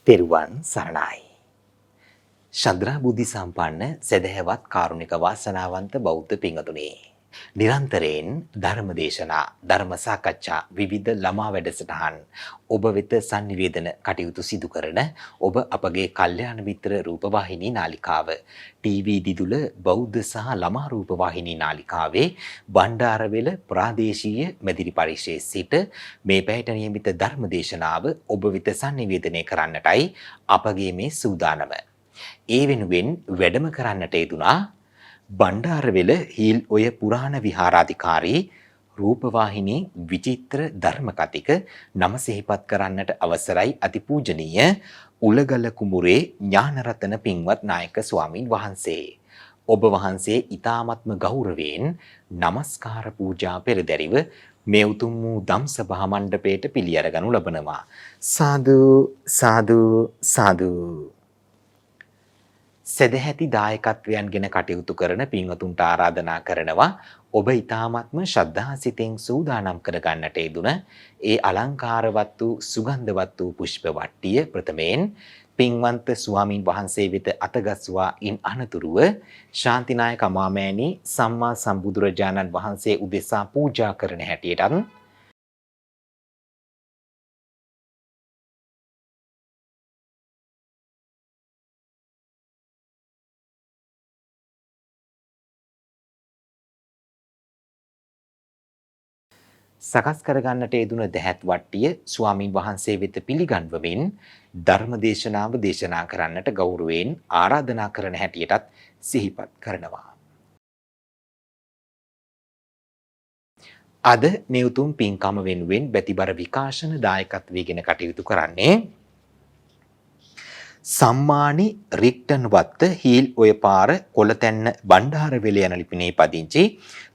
තෙරුවන් සරණයි. ශද්‍රා බුද්ධි සම්පන්න සදහැවත් කාරුණික වාසනාවන්ත බෞද්ධ පින්වතුනි. නිරන්තරයෙන් ධර්ම දේශනා, ධර්ම සාකච්ඡා, විවිධ ළමා වැඩසටහන් ඔබ වෙත sannivedana කටයුතු සිදු කරන ඔබ අපගේ කල්යාණ මිත්‍ර රූපවාහිනී නාලිකාව ටීවී දිදුල බෞද්ධ සහ ළමා රූපවාහිනී නාලිකාවේ බණ්ඩාරවෙල ප්‍රාදේශීය මැදිරි පරිශ්‍රයේ සිට මේ පැයට නියමිත ධර්ම දේශනාව ඔබ වෙත sannivedanaya කරන්නටයි අපගේ මේ සූදානම. ඒ වෙනුවෙන් වැඩම කරන්නට යෙදුනා බණ්ඩාරවෙල හීල් ඔය පුරාණ විහාරාධිකාරී රූපවාහිනී විචිත්‍ර ධර්ම කතික නම සිහිපත් කරන්නට අවසරයි අතිපූජනීය උලගල කුඹුරේ ඥානරතන පින්වත් නායක ස්වාමින් වහන්සේ. ඔබ වහන්සේ ඊ타මත්ම ගෞරවයෙන් নমස්කාර පූජා පෙරදැරිව මේ උතුම් වූ ධම්සභා මණ්ඩපයට පිළි අරගනු ලබනවා. සාදු සාදු සාදු. සදැහැති දායකත්වයන් ගෙන කටයුතු කරන පින්වතුන්ට ආරාධනා කරනවා ඔබ ඊ타මත්ම ශ්‍රද්ධා සිතෙන් සූදානම් කර ගන්නට යෙදුන ඒ අලංකාරවත් වූ සුගන්ධවත් වූ පුෂ්ප වට්ටිය ප්‍රථමයෙන් පින්වන්ත ස්වාමින් වහන්සේ වෙත අතගස්වා ඉන් අනතුරුව ශාන්තිනායක අමාමෑණී සම්මා සම්බුදුරජාණන් වහන්සේ උදෙසා පූජා කරන හැටියටත් සකස් කරගන්නට යෙදුන දැහැත් වට්ටිය ස්වාමින් වහන්සේ වෙත පිළිගන්වමින් ධර්ම දේශනාව දේශනා කරන්නට ගෞරවයෙන් ආරාධනා කරන හැටියටත් සිහිපත් කරනවා. අද මේ උතුම් පින්කම වෙනුවෙන් බැතිබර විකාශන දායකත්වයෙන් කටයුතු කරන්නේ සම්මානි රික්ටන් වත්ත හීල් ඔය පාර කොළතැන්න බණ්ඩාරවෙල යන ලිපිනේ පදිංචි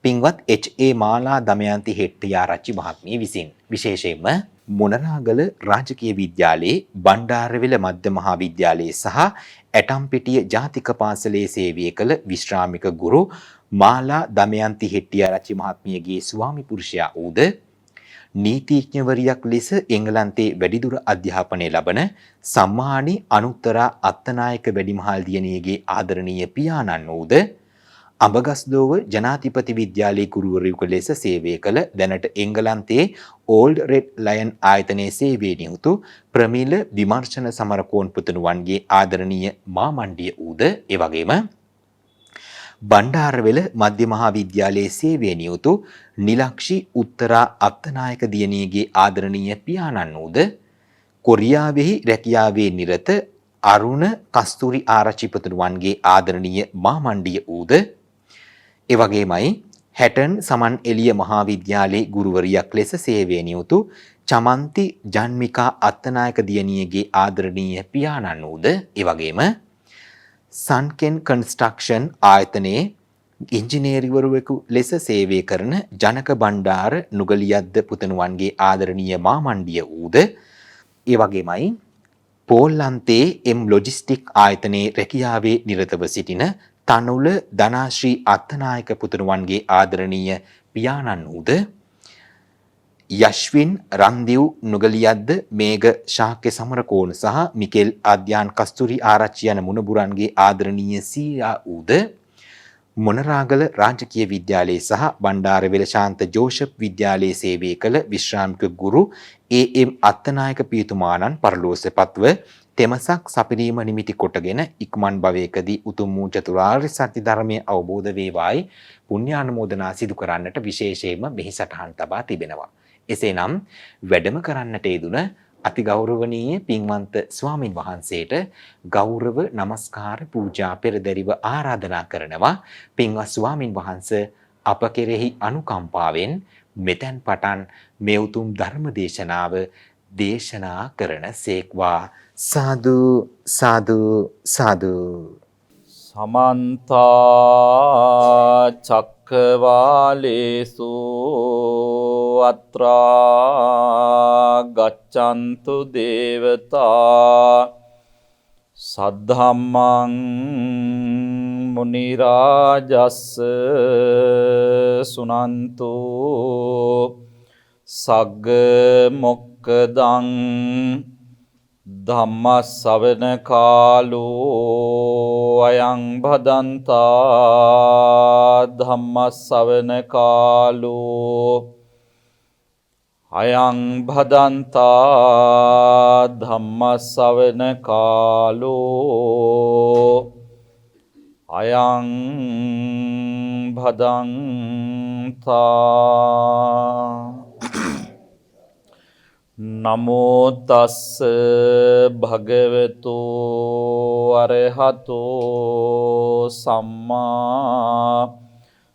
පින්වත් H.A. මාලා දමයන්ති හෙට්ටිආරච්චි මහත්මිය විසින් විශේෂයෙන්ම මොනරාගල රාජකීය විද්‍යාලයේ බණ්ඩාරවෙල මධ්‍ය මහා විද්‍යාලයේ සහ ඇටම්පිටිය ජාතික පාසලේ සේවය කළ විශ්‍රාමික ගුරු මාලා දමයන්ති හෙට්ටිආරච්චි මහත්මියගේ ස්වාමි පුරුෂයා වූද නීතිඥවරියක් ලෙස එංගලන්තයේ වැඩිදුර අධ්‍යාපනය ලබන සම්මානි අනුත්තරා අත්තනායක වැඩිමහල් දියණියගේ ආදරණීය පියාණන් වූද අඹගස්දෝව ජනාධිපති විද්‍යාලයේ ගුරුවරයෙකු ලෙස සේවය කළ දැනට එංගලන්තයේ ඕල්ඩ් රෙඩ් ලයන් ආයතනයේ සේවයේ නියුතු ප්‍රමීල විමර්ශන සමරකෝන් පුතුණුවන්ගේ ආදරණීය මාමණ්ඩිය වූද එවැගේම බණ්ඩාරවෙල මධ්‍ය මහා විද්‍යාලයේ සේවයේ නියුතු නිලක්ෂි උත්තරා අත්තනායක දියණියගේ ආදරණීය පියාණන් වූද කොරියාවෙහි රැකියාවේ නිරත අරුණ කස්තුරි ආරච්චි පුතුණුවන්ගේ ආදරණීය මාමණ්ඩිය වූද එවැගේමයි හැටන් සමන් එළිය මහා විද්‍යාලයේ ගුරුවරියක් ලෙස සේවයේ නියුතු චමන්ති ජන්මිකා අත්තනායක දියණියගේ ආදරණීය පියාණන් වූද එවැගේම සන්කෙන් කන්ස්ට්‍රක්ෂන් ආයතනයේ ඉංජිනේරිවරයෙකු ලෙස සේවය කරන ජනක බණ්ඩාර නුගලියද්ද පුතණුවන්ගේ ආදරණීය මාමණ්ඩිය වූද ඒ වගේමයි පෝල්ලන්තේ එම් ලොජිස්ටික් ආයතනයේ රැකියාවේ නිරතව සිටින තනුල ධනාශ්‍රී අත්තනායක පුතණුවන්ගේ ආදරණීය පියාණන් වූද යශ්වින් රන්දිව් නුගලියද්ද මේඝ ශාක්‍ය සමරකෝණ සහ මිකෙල් ආද්‍යාන් කස්තුරි ආරච්චි යන මුණුබුරන්ගේ ආදරණීය සීයා වූද මොනරාගල රාජකීය විද්‍යාලයේ සහ බණ්ඩාරවෙල ශාන්ත ජෝෂප් විද්‍යාලයේ සේවය කළ විශ්‍රාමික ගුරු ඒ.එම්. අත්තනායක පියතුමාණන් පරලෝසපත්ව තෙමසක් සපිරීම නිමිති කොටගෙන ඉක්මන් භවයකදී උතුම් වූ චතුරාර්ය සත්‍ය ධර්මයේ අවබෝධ වේවායි පුණ්‍යානුමෝදනා සිදු කරන්නට විශේෂයෙන්ම මෙහි සටහන් තබා තිබෙනවා. එසේනම් වැඩම කරන්නට යෙදුන අතිගෞරවනීය පින්වන්ත ස්වාමින් වහන්සේට ගෞරව නමස්කාර පූජා පෙරදැරිව ආරාධනා කරනවා පින්වත් ස්වාමින් වහන්සේ අප කෙරෙහි අනුකම්පාවෙන් මෙතෙන් පටන් මේ උතුම් ධර්ම දේශනාව දේශනා කරන සේක්වා. සාදු සාදු සාදු. සමන්ත චක්කවාලේසු අත්‍රා ගච්ඡන්තු දේවතා සද්ධම්මං මුනි රාජස් සුනන්තු සග්ග මොක්කදං ධම්මස්සවන කාලෝ අයං භදන්තා ධම්මස්සවන කාලෝ අයං භදන්තා ධම්මස්සවන කාලෝ අයං භදන්තා නමෝ තස්ස භගවතු අරහතෝ සම්මා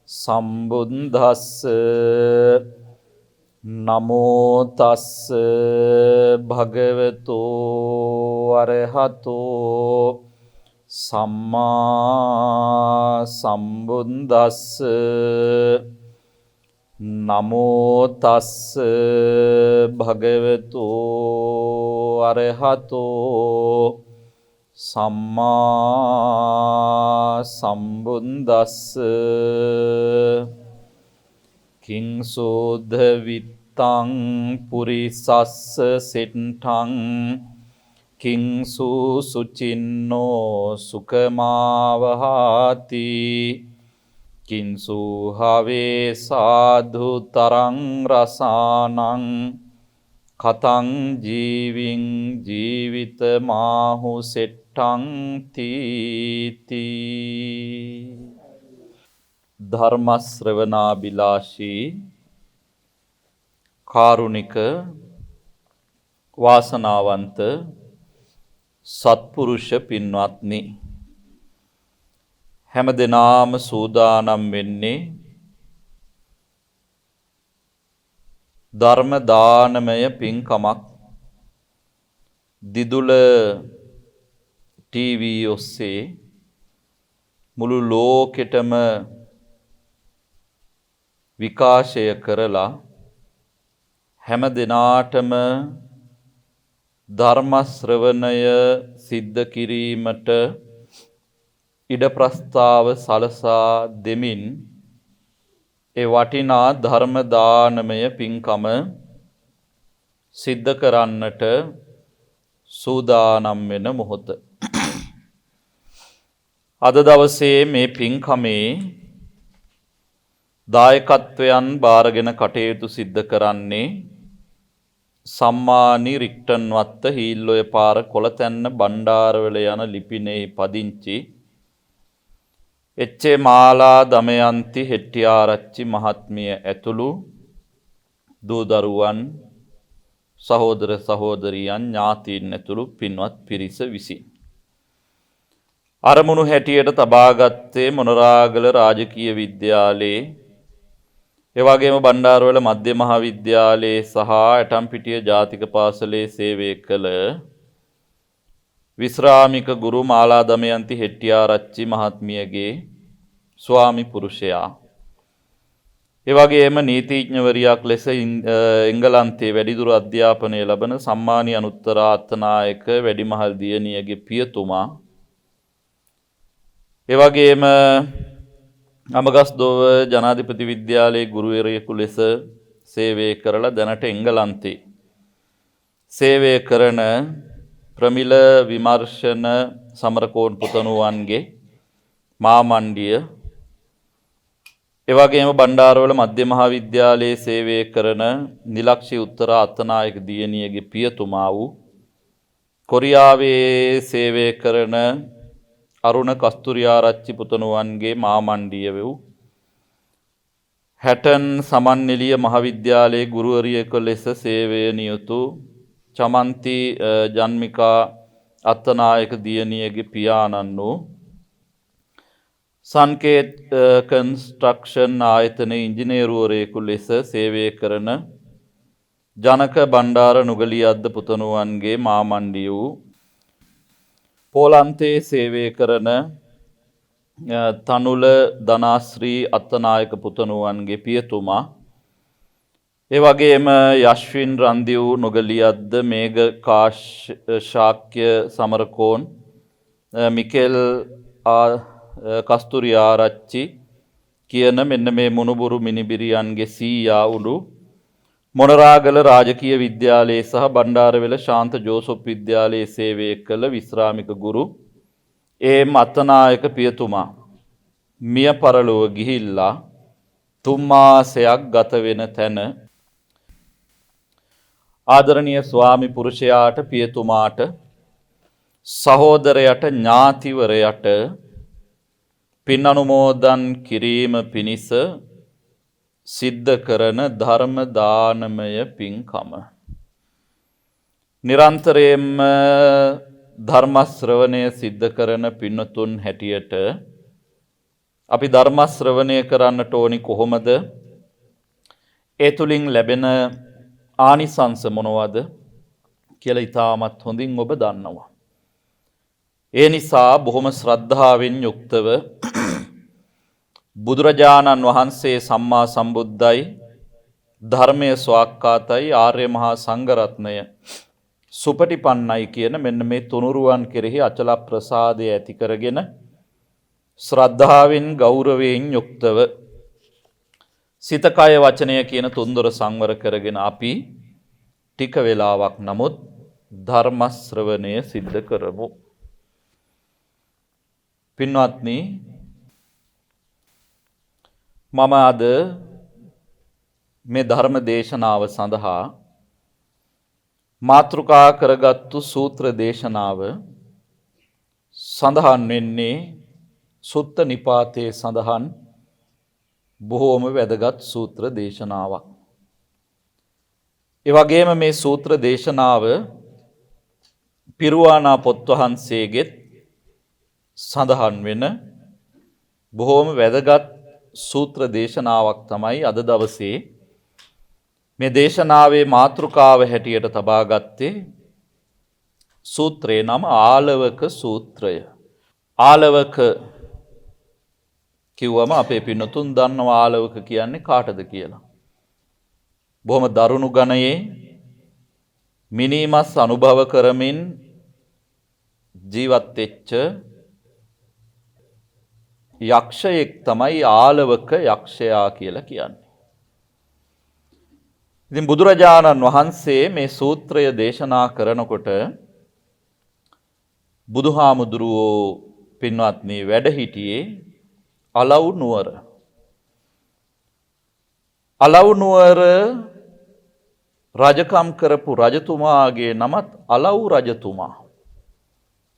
සම්බුද්දස්ස නමෝ තස්ස භගවතු අරහතෝ සම්මා සම්බුද්දස්ස නමෝ තස්ස භගවතු අරහතෝ සම්මා සම්බුද්දස්ස කිංසෝධ විත්තං පුරිසස්ස සෙට්ඨං කිංසු සුචින්නෝ සුකමාවහාති කිංසු හවේ සාධු තරං රසානං කතං ජීවින් ජීවිත මාහු සෙට්ඨං තීති ධර්ම ශ්‍රවණාබිලාෂී කාරුණික වාසනාවන්ත සත්පුරුෂ පින්වත්නි හැම දෙනාම සූදානම් වෙන්නේ ධර්ම දානමය පින්කමක් දිදුල ටීවී ඔස්සේ මුළු ලෝකෙටම විකාශය කරලා හැම දිනාටම ධර්ම ශ්‍රවණය සිද්ධ කිරීමට ඉඩ ප්‍රස්තාව සලසා දෙමින් ඒ වටිනා ධර්ම දානමය පින්කම සිද්ධ කරන්නට සූදානම් වෙන මොහොත. අද දවසේ මේ පින්කමේ දායකත්වයන් බාරගෙන කටයුතු සිද්ධ කරන්නේ සම්මානි රික්ටන් වත්ත හීල්ලොය පාර කොළතැන්න බණ්ඩාරවල යන ලිපිනෙහි පදිංචි එච්.ඒ. මාලා දමයන්ති හෙට්ටිආරච්චි මහත්මිය ඇතුළු දූ දරුවන් සහෝදර සහෝදරියන් ඥාතීන් ඇතුළු පින්වත් පිරිස විසින් අරමුණු හැටියට තබාගත්තේ මොනරාගල රාජකීය විද්‍යාලයේ එවැගේම බණ්ඩාරවල මධ්‍ය මහාවිද්‍යාලයේ සහ ඇටම්පිටිය ජාතික පාසලේ සේවය කළ විශ්‍රාමික ගුරු මාලා දමයන්ති හෙට්ටිආරච්චි මහත්මියගේ ස්වාමි පුරුෂයා එවැගේම නීතිඥවරියක් ලෙස එංගලන්තයේ වැඩිදුර අධ්‍යාපනය ලබන සම්මානීය අනුත්තර අත්තනායක වැඩිමහල් දියණියගේ පියතුමා එවැගේම අමගස්දොව ජනාධිපති විද්‍යාලයේ ගුරුවරයෙකු ලෙස සේවය කරලා දැනට එංගලන්තයේ සේවය කරන ප්‍රමිල විමර්ශන සමරකෝන් පුතණුවන්ගේ මාමණ්ඩිය එවැගේම බණ්ඩාරවල මධ්‍ය මහාවිද්‍යාලයේ සේවය කරන නිලක්ෂි උත්තර අත්තනායක දියණියගේ පියතුමා වූ කොරියාවේ සේවය කරන අරුණ කස්තුරිආරච්චි පුතණුවන්ගේ මාමණ්ඩිය වූ හැටන් සමන්නෙලිය මහාවිද්‍යාලයේ ගුරුවරියක ලෙස සේවය නියුතු චමන්ති ජන්මිකා අත්තනායක දියණියගේ පියාණන් වූ සංකේත් කන්ස්ට්‍රක්ෂන් ආයතනයේ ඉංජිනේරුවරයෙකු ලෙස සේවය කරන ජනක බණ්ඩාර නුගලියද්ද පුතණුවන්ගේ මාමණ්ඩිය වූ පෝලන්තයේ සේවය කරන තනුල ධනාශ්‍රී අත්තනායක පුතණුවන්ගේ පියතුමා එවැගේම යශ්වින් රන්දිව් නුගලියද්ද මේඝ ශාක්‍ය සමරකෝන් මිකෙල් කස්තුරිආරච්චි කියන මෙන්න මේ මුණුබුරු මිනිබිරියන්ගේ සීයා උළු මොනරාගල රාජකීය විද්‍යාලයේ සහ බණ්ඩාරවෙල ශාන්ත ජෝසප් විද්‍යාලයේ සේවය කළ විශ්‍රාමික ගුරු ඒ.එම්. අත්තනායක පියතුමා මිය පරලොව ගිහිල්ලා 3 මාසයක් ගත වෙන තැන ආදරණීය ස්වාමි පුරුෂයාට පියතුමාට සහෝදරයට ඥාතිවරයට පින් අනුමෝදන් කිරීම පිණිස සිද්ධ කරන ධර්ම දානමය පින්කම නිරන්තරයෙන්ම ධර්ම ශ්‍රවණය සිද්ධ කරන පින්තුන් හැටියට අපි ධර්ම ශ්‍රවණය කරන්නට ඕනි කොහොමද? ඒ තුලින් ලැබෙන ආනිසංස මොනවද කියලා ඉතාමත් හොඳින් ඔබ දන්නවා. ඒ නිසා බොහොම ශ්‍රද්ධාවෙන් යුක්තව බුදුරජාණන් වහන්සේ සම්මා සම්බුද්දයි ධර්මයේ ස්වාක්කාතයි ආර්ය මහා සංඝරත්නය සුපටිපන්නයි කියන මෙන්න මේ තුනුරුවන් කෙරෙහි අචල ප්‍රසාදය ඇති කරගෙන ශ්‍රද්ධාවෙන් ගෞරවයෙන් යුක්තව සිත කය වචනය කියන තුන්දොර සංවර කරගෙන අපි ටික වේලාවක් නමුත් ධර්ම ශ්‍රවණය සිද්ධ කරමු. පින්වත්නි, මම අද මේ ධර්ම දේශනාව සඳහා මාතෘකා කරගත්තු සූත්‍ර දේශනාව සඳහන් වෙන්නේ සුත්ත නිපාතයේ සඳහන් බොහෝම වැදගත් සූත්‍ර දේශනාවක්. ඒ වගේම මේ සූත්‍ර දේශනාව පිරුවානා පොත් වහන්සේගෙත් සඳහන් වෙන බොහෝම වැදගත් සූත්‍ර දේශනාවක් තමයි අද දවසේ මේ දේශනාවේ මාතෘකාව හැටියට තබා ගත්තේ. සූත්‍රේ නම ආලවක සූත්‍රය. ආලවක කිව්වම අපේ පින්නතුන් දන්නවා ආලවක කියන්නේ කාටද කියලා. බොහොම දරුණු ගණයේ මිනිමස් අනුභව කරමින් ජීවත් වෙච්ච යක්ෂයෙක් තමයි ආලවක යක්ෂයා කියලා කියන්නේ. ඉතින් බුදුරජාණන් වහන්සේ මේ සූත්‍රය දේශනා කරනකොට බුදුහාමුදුරුවෝ පින්වත්නි වැඩ හිටියේ අලව් නුවර. අලව් නුවර රජකම් කරපු රජතුමාගේ නමත් අලව් රජතුමා.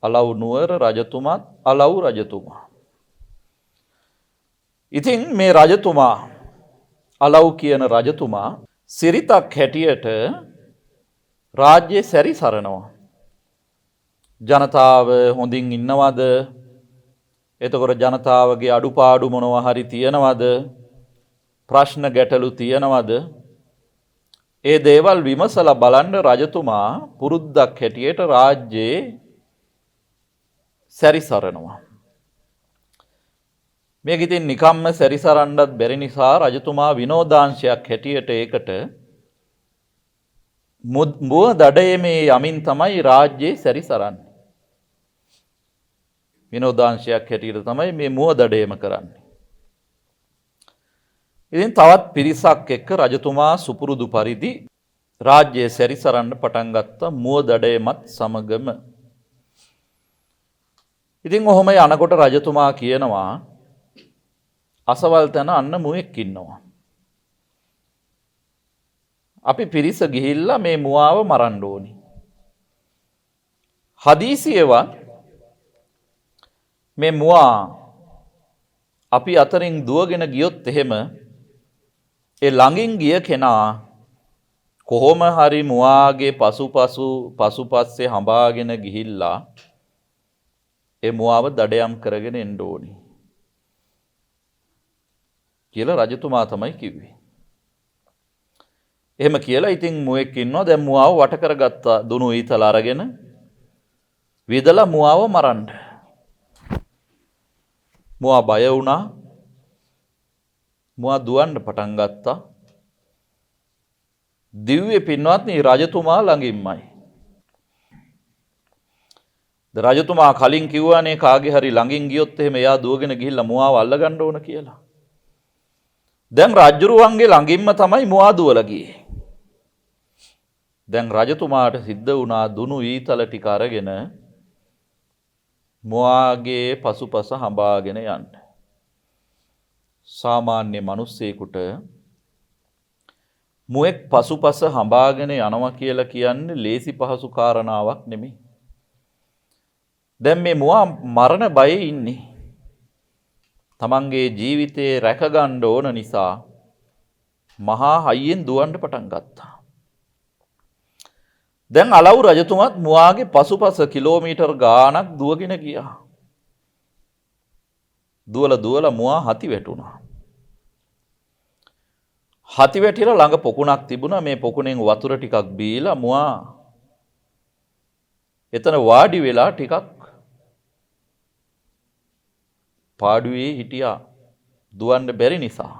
අලව් නුවර රජතුමාත් අලව් රජතුමා. ඉතින් මේ රජතුමා අලව් කියන රජතුමා සිරිතක් හැටියට රාජ්‍ය සැරිසරනවා. ජනතාව හොඳින් ඉන්නවද? එතකොට ජනතාවගේ අඩුපාඩු මොනවා හරි තියනවද? ප්‍රශ්න ගැටලු තියනවද? ඒ දේවල් විමසලා බලන්න රජතුමා පුරුද්දක් හැටියට රාජ්‍යයේ සැරිසරනවා. මේක ඉතින් නිකම්ම සැරිසරන්නත් බැරි නිසා රජතුමා විනෝදාංශයක් හැටියට ඒකට මුව දඩයමේ යමින් තමයි රාජ්‍යයේ සැරිසරන්නේ. විනෝදාංශයක් හැටියට තමයි මේ මුව දඩයම කරන්නේ. ඉතින් තවත් පිරිසක් එක්ක රජතුමා සුපුරුදු පරිදි රාජ්‍යයේ සැරිසරන්න පටන් ගත්තා මුව දඩයමත් සමගම. ඉතින් ඔහොම යනකොට රජතුමා කියනවා අසවල් තැන අන්න මුවෙක් ඉන්නවා. අපි පිරිස ගිහිල්ලා මේ මුවාව මරන්න ඕනි. හදිසියෙවත් මේ මුවා අපි අතරින් දුවගෙන ගියොත් එහෙම ඒ ළඟින් ගිය කෙනා කොහොම හරි මුවාගේ පසුපස්සේ හඹාගෙන ගිහිල්ලා ඒ මුවාව දඩයම් කරගෙන එන්න ඕනි කියලා රජතුමා තමයි කිව්වේ. එහෙම කියලා ඉතින් මුවෙක් ඉන්නවා. දැන් මුවාව වට කරගත්තා දුනු ඊතල අරගෙන විදලා මුවාව මරන්න. මුවා බය වුණා. මුවා දුවන්න පටන් ගත්තා. දිව්‍ය පින්වත්නි රජතුමා ළඟින්මයි. රජතුමා කලින් කිව්වානේ කාගේ හරි ළඟින් ගියොත් එහෙම එයා දුවගෙන ගිහිල්ලා මුවාව අල්ලගන්න ඕන කියලා. දැන් රජුරුවන්ගේ ළඟින්ම තමයි මුවා දුවලා ගියේ. දැන් රජතුමාට සිද්ධ වුණා දුනු ඊතල ටික අරගෙන මුවාගේ පසුපස හඹාගෙන යන්න. සාමාන්‍ය මිනිස්සෙකුට මුවෙක් පසුපස හඹාගෙන යනවා කියලා කියන්නේ ලේසි පහසු කාරණාවක් නෙමෙයි. දැන් මේ මුවා මරණ බයේ ඉන්නේ. තමන්ගේ ජීවිතේ රැක ගන්න ඕන නිසා මහා හයියෙන් දුවන්න පටන් ගත්තා. දැන් අලව් රජතුමත් මුවාගේ පසුපස කිලෝමීටර් ගාණක් දුවගෙන ගියා. දුවලා මුවා හති වැටුණා. හති වැටිලා ළඟ පොකුණක් තිබුණා. මේ පොකුණෙන් වතුර ටිකක් බීලා මුවා එතන වාඩි වෙලා ටිකක් පාඩුවේ හිටියා. දුවන්න බැරි නිසා.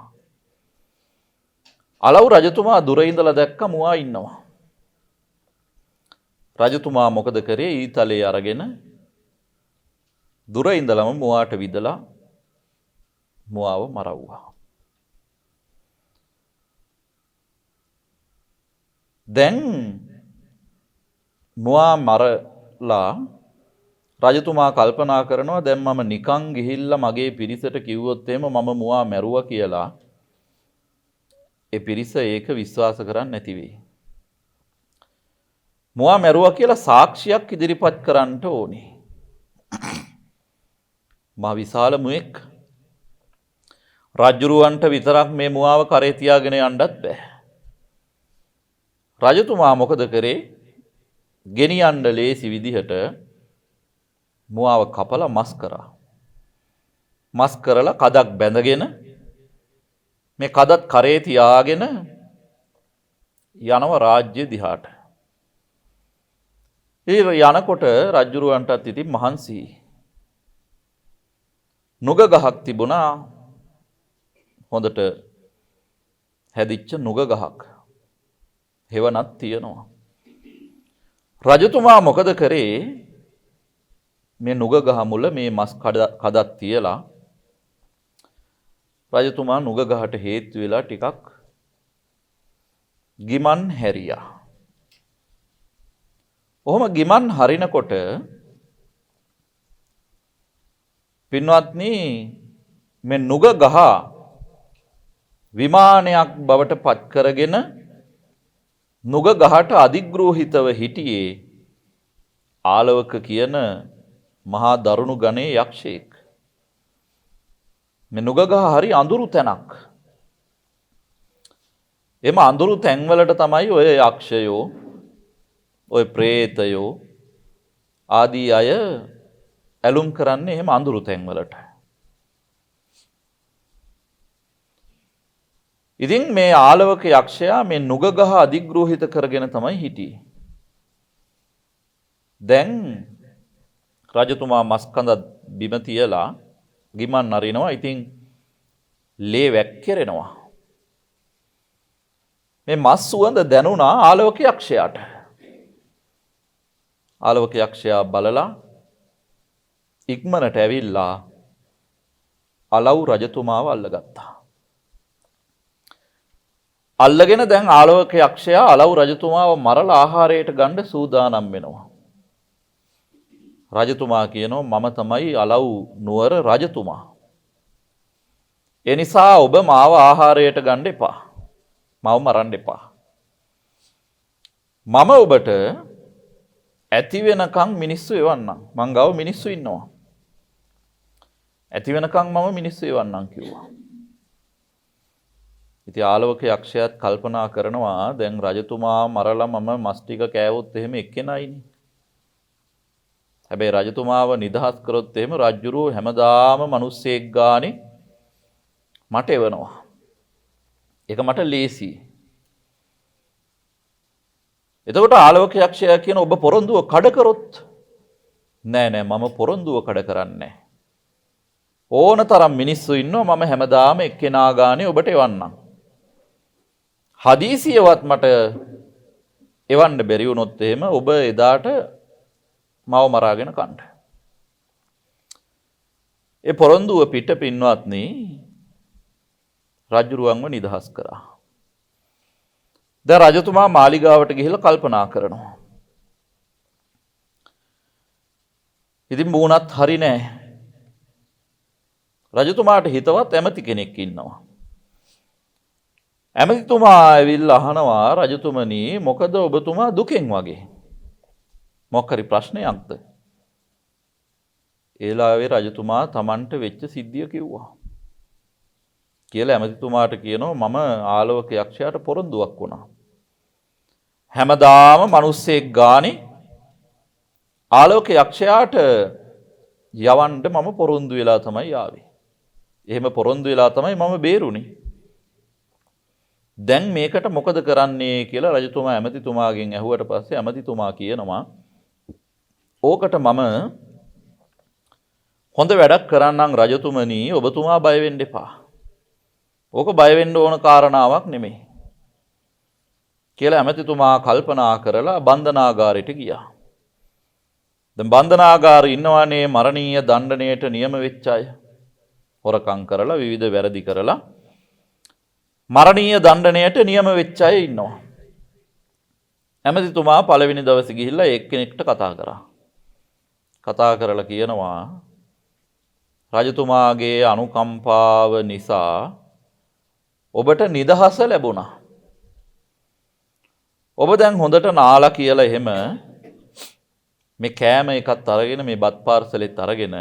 අලව් රජතුමා දුර ඉඳලා දැක්ක මුවා ඉන්නවා. රජතුමා මොකද කරේ? ඊතලයේ අරගෙන දුර ඉඳලම මුවාට විදලා මුවාව මරවුවා. දැන් මුවා මරලා රජතුමා කල්පනා කරනවා දැන් මම නිකන් ගිහිල්ලා මගේ පිරිසට කිව්වොත් එහෙම මම මුවා මැරුවා කියලා ඒ පිරිස ඒක විශ්වාස කරන්නේ නැති වෙයි. මුවා මැරුවා කියලා සාක්ෂියක් ඉදිරිපත් කරන්න ඕනේ. මා විශාල මුවෙක් රජුරවන්ට විතරක් මේ මුවාව කරේ තියාගෙන යන්නත් බෑ. රජතුමා මොකද කරේ? ගෙනියන්න ලේසි විදිහට මුවාව කපලා මස් කරා. මස් කරලා කදක් බැඳගෙන මේ කදත් කරේ තියාගෙන යනවා රාජ්‍ය දිහාට. ඒ යනකොට රජුරවන්ටත් ඉතින් මහන්සි. නුග ගහක් තිබුණා. හොඳට හැදිච්ච නුග ගහක්. හෙවණක් තියෙනවා. රජතුමා මොකද කරේ? මේ නුග ගහ මුල මේ මස් කදක් තියලා රජතුමා නුග ගහට හේතු වෙලා ටිකක් ගිමන් හැරියා. ඔහොම ගිමන් හරිනකොට පින්වත්නි මේ නුග ගහ විමානයක් බවට පත් කරගෙන නුග ගහට අධිග්‍රෝහිතව හිටියේ ආලවක කියන මහා දරුණු ගණයේ යක්ෂයෙක්. මේ නුග ගහ හරි අඳුරු තැනක්. එම අඳුරු තැන්වලට තමයි ඔය යක්ෂයෝ, ඔය ප්‍රේතයෝ ආදී අය ඇලුම් කරන්නේ එහෙම අඳුරු තැන්වලට. ඉතින් මේ ආලවක යක්ෂයා මේ නුග ගහ අධිග්‍රෝහිත කරගෙන තමයි හිටියේ. දැන් රජතුමා මස් කඳ බිම තියලා ගිමන් නරිනවා. ඉතින් ලේ වැක්කිරෙනවා. මේ මස් සුවඳ දැනුණා ආලවක යක්ෂයාට. ආලවක යක්ෂයා බලලා ඉක්මනට ඇවිල්ලා අලව් රජතුමාව අල්ලගත්තා. අල්ලගෙන දැන් ආලවක යක්ෂයා අලව් රජතුමාව මරලා ආහාරයට ගන්න සූදානම් වෙනවා. රජතුමා කියනවා මම තමයි අලව් නුවර රජතුමා. ඒ නිසා ඔබ මාව ආහාරයට ගන්න එපා. මව මරන්න එපා. මම ඔබට ඇති වෙනකන් මිනිස්සු එවන්නම්. මං ගාව මිනිස්සු ඉන්නවා. ඇති වෙනකන් මම මිනිස්සු එවන්නම් කිව්වා. ඉතින් ආලවක යක්ෂයාත් කල්පනා කරනවා දැන් රජතුමා මරලා මම මස් ටික කෑවොත් එහෙම එක්කෙනයිනේ. හැබැයි රජතුමාව නිදහස් කරොත් එහෙම රජුරෝ හැමදාම මිනිස්සෙක් ගානේ මට එවනවා. ඒක මට ලේසි. එතකොට ආලවක යක්ෂයා කියන ඔබ පොරොන්දුව කඩ කරොත් නෑ මම පොරොන්දුව කඩ කරන්නේ ඕන තරම් මිනිස්සු ඉන්නවා මම හැමදාම එක්කෙනා ගානේ ඔබට එවන්නම්. හදීසියවත් මට එවන්න බැරි වුණොත් එහෙම ඔබ එදාට මව මරාගෙන කන්න. ඒ පොරොන්දුව පිට පින්වත්නි රජුරුවන්ව නිදහස් කරා. දැන් රජතුමා මාලිගාවට ගිහිල්ලා කල්පනා කරනවා. ඉතින් මූණත් හරි නෑ. රජතුමාට හිතවත් ඇමති කෙනෙක් ඉන්නවා. ඇමතිතුමා ඇවිල්ලා අහනවා රජතුමනි මොකද ඔබතුමා දුකෙන් වගේ? මොකක් හරි ප්‍රශ්නයක්ද? ඒලාවේ රජතුමා Tamanට වෙච්ච සිද්ධිය කිව්වා. කියලා ඇමතිතුමාට කියනවා මම ආලවක යක්ෂයාට පොරොන්දුවක් වුණා. හැමදාම මිනිස්සෙක් ගානේ ආලවක යක්ෂයාට යවන්න මම පොරොන්දු වෙලා තමයි ආවේ. එහෙම පොරොන්දු වෙලා තමයි මම බේරුණේ. දැන් මේකට මොකද කරන්නේ කියලා රජතුමා ඇමතිතුමාගෙන් ඇහුවට පස්සේ ඇමතිතුමා කියනවා ඕකට මම හොඳ වැඩක් කරන්නම් රජතුමනි ඔබතුමා බය වෙන්න එපා. ඕක බය වෙන්න ඕන කාරණාවක් නෙමෙයි. කියලා ඇමතිතුමා කල්පනා කරලා බන්ධනාගාරයට ගියා. දැන් බන්ධනාගාරේ ඉන්නවනේ මරණීය දණ්ඩනයට නියම වෙච්ච අය. හොරකම් කරලා විවිධ වැරදි කරලා මරණීය දණ්ඩනයට නියම වෙච්ච අය ඉන්නවා. ඇමතිතුමා පළවෙනි දවසේ ගිහිල්ලා එක්කෙනෙක්ට කතා කරා. කතා කරලා කියනවා රජතුමාගේ අනුකම්පාව නිසා ඔබට නිදහස ලැබුණා. ඔබ දැන් හොඳට නාලා කියලා එහෙම මේ කෑම එකත් අරගෙන මේ බත් පාර්සලෙත් අරගෙන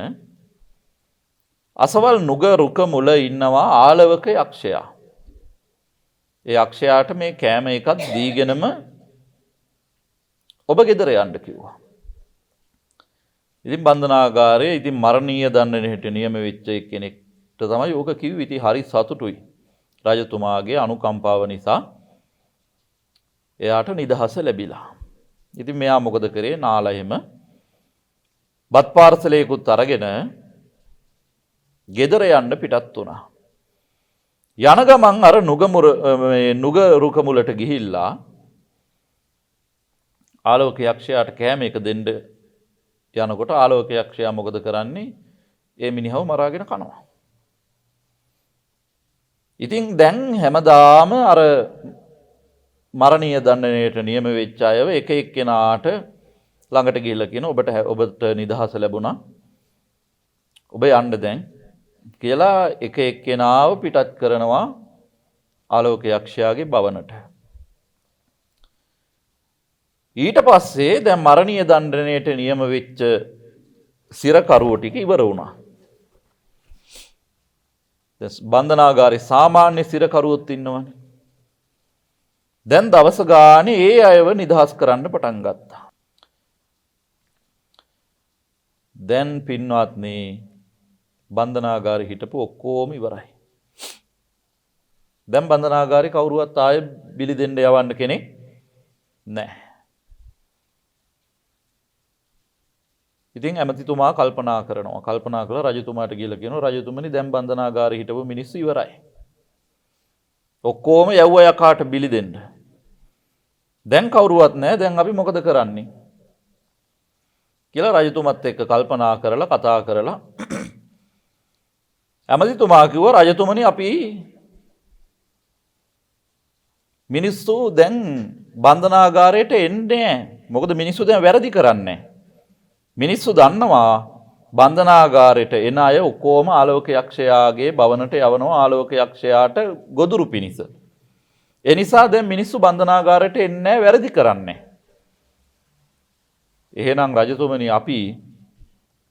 අසවල් නුග රුක මුල ඉන්නවා ආලවක යක්ෂයා. ඒ යක්ෂයාට මේ කෑම එකක් දීගෙනම ඔබ ගෙදර යන්න කිව්වා. ඉතින් බන්ධනාගාරයේ ඉතින් මරණීය දණ්ඩනයට නියම වෙච්ච කෙනෙක්ට තමයි ඕක කිව්වේ. ඉතින් හරි සතුටුයි. රජතුමාගේ අනුකම්පාව නිසා එයාට නිදහස ලැබිලා. ඉතින් මෙයා මොකද කරේ? නාලා එහෙම බත් පාර්සලයකුත් අරගෙන ගෙදර යන්න පිටත් වුණා. යන ගමන් අර නුග රුක මුලට ගිහිල්ලා ආලෝක යක්ෂයාට කෑම එක දෙන්න යනකොට ආලෝක යක්ෂයා මොකද කරන්නේ? ඒ මිනිහව මරාගෙන කනවා. ඉතින් දැන් හැමදාම අර මරණීය දණ්ඩනයට නියම වෙච්ච අයව එක එක්කෙනාට ළඟට ගිහිල්ලා කියන ඔබට නිදහස ලැබුණා. ඔබ යන්න දැන් කියලා එක එක්කෙනාව පිටත් කරනවා ආලෝක යක්ෂයාගේ භවනට. ඊට පස්සේ දැන් මරණීය දණ්ඩනයට නියම වෙච්ච සිරකරුවෝ ටික ඉවර වුණා. දැන් බන්ධනාගාරේ සාමාන්‍ය සිරකරුවොත් ඉන්නවනේ. දැන් දවස ගානේ ඒ අයව නිදහස් කරන්න පටන් ගත්තා. දැන් පින්වත්නි බන්ධනාගාරේ හිටපු ඔක්කොම ඉවරයි. දැන් බන්ධනාගාරේ කවුරුවත් ආයේ බිලි දෙන්න යවන්න කෙනෙක් නැහැ. ඉතින් ඇමතිතුමා කල්පනා කරලා රජතුමාට ගිහලා කියනවා රජතුමනි දැන් බන්ධනාගාරේ හිටපු මිනිස්සු ඉවරයි. ඔක්කොම යව්වා යකාට බිලි දෙන්න. දැන් කවුරුවත් නැහැ. දැන් අපි මොකද කරන්නේ? කියලා රජතුමත් එක්ක කල්පනා කරලා කතා කරලා ඇමතිතුමා කිව්වා රජතුමනි අපි මිනිස්සු දැන් බන්ධනාගාරයට එන්නේ නැහැ. මොකද මිනිස්සු දැන් වැරදි කරන්නේ. මිනිස්සු දන්නවා බන්ධනාගාරයට එන අය ඔක්කොම ආලෝක යක්ෂයාගේ භවනට යවනවා ආලෝක යක්ෂයාට ගොදුරු පිණිස. ඒ නිසා දැන් මිනිස්සු බන්ධනාගාරයට එන්නේ නැහැ වැරදි කරන්නේ. එහෙනම් රජතුමනි අපි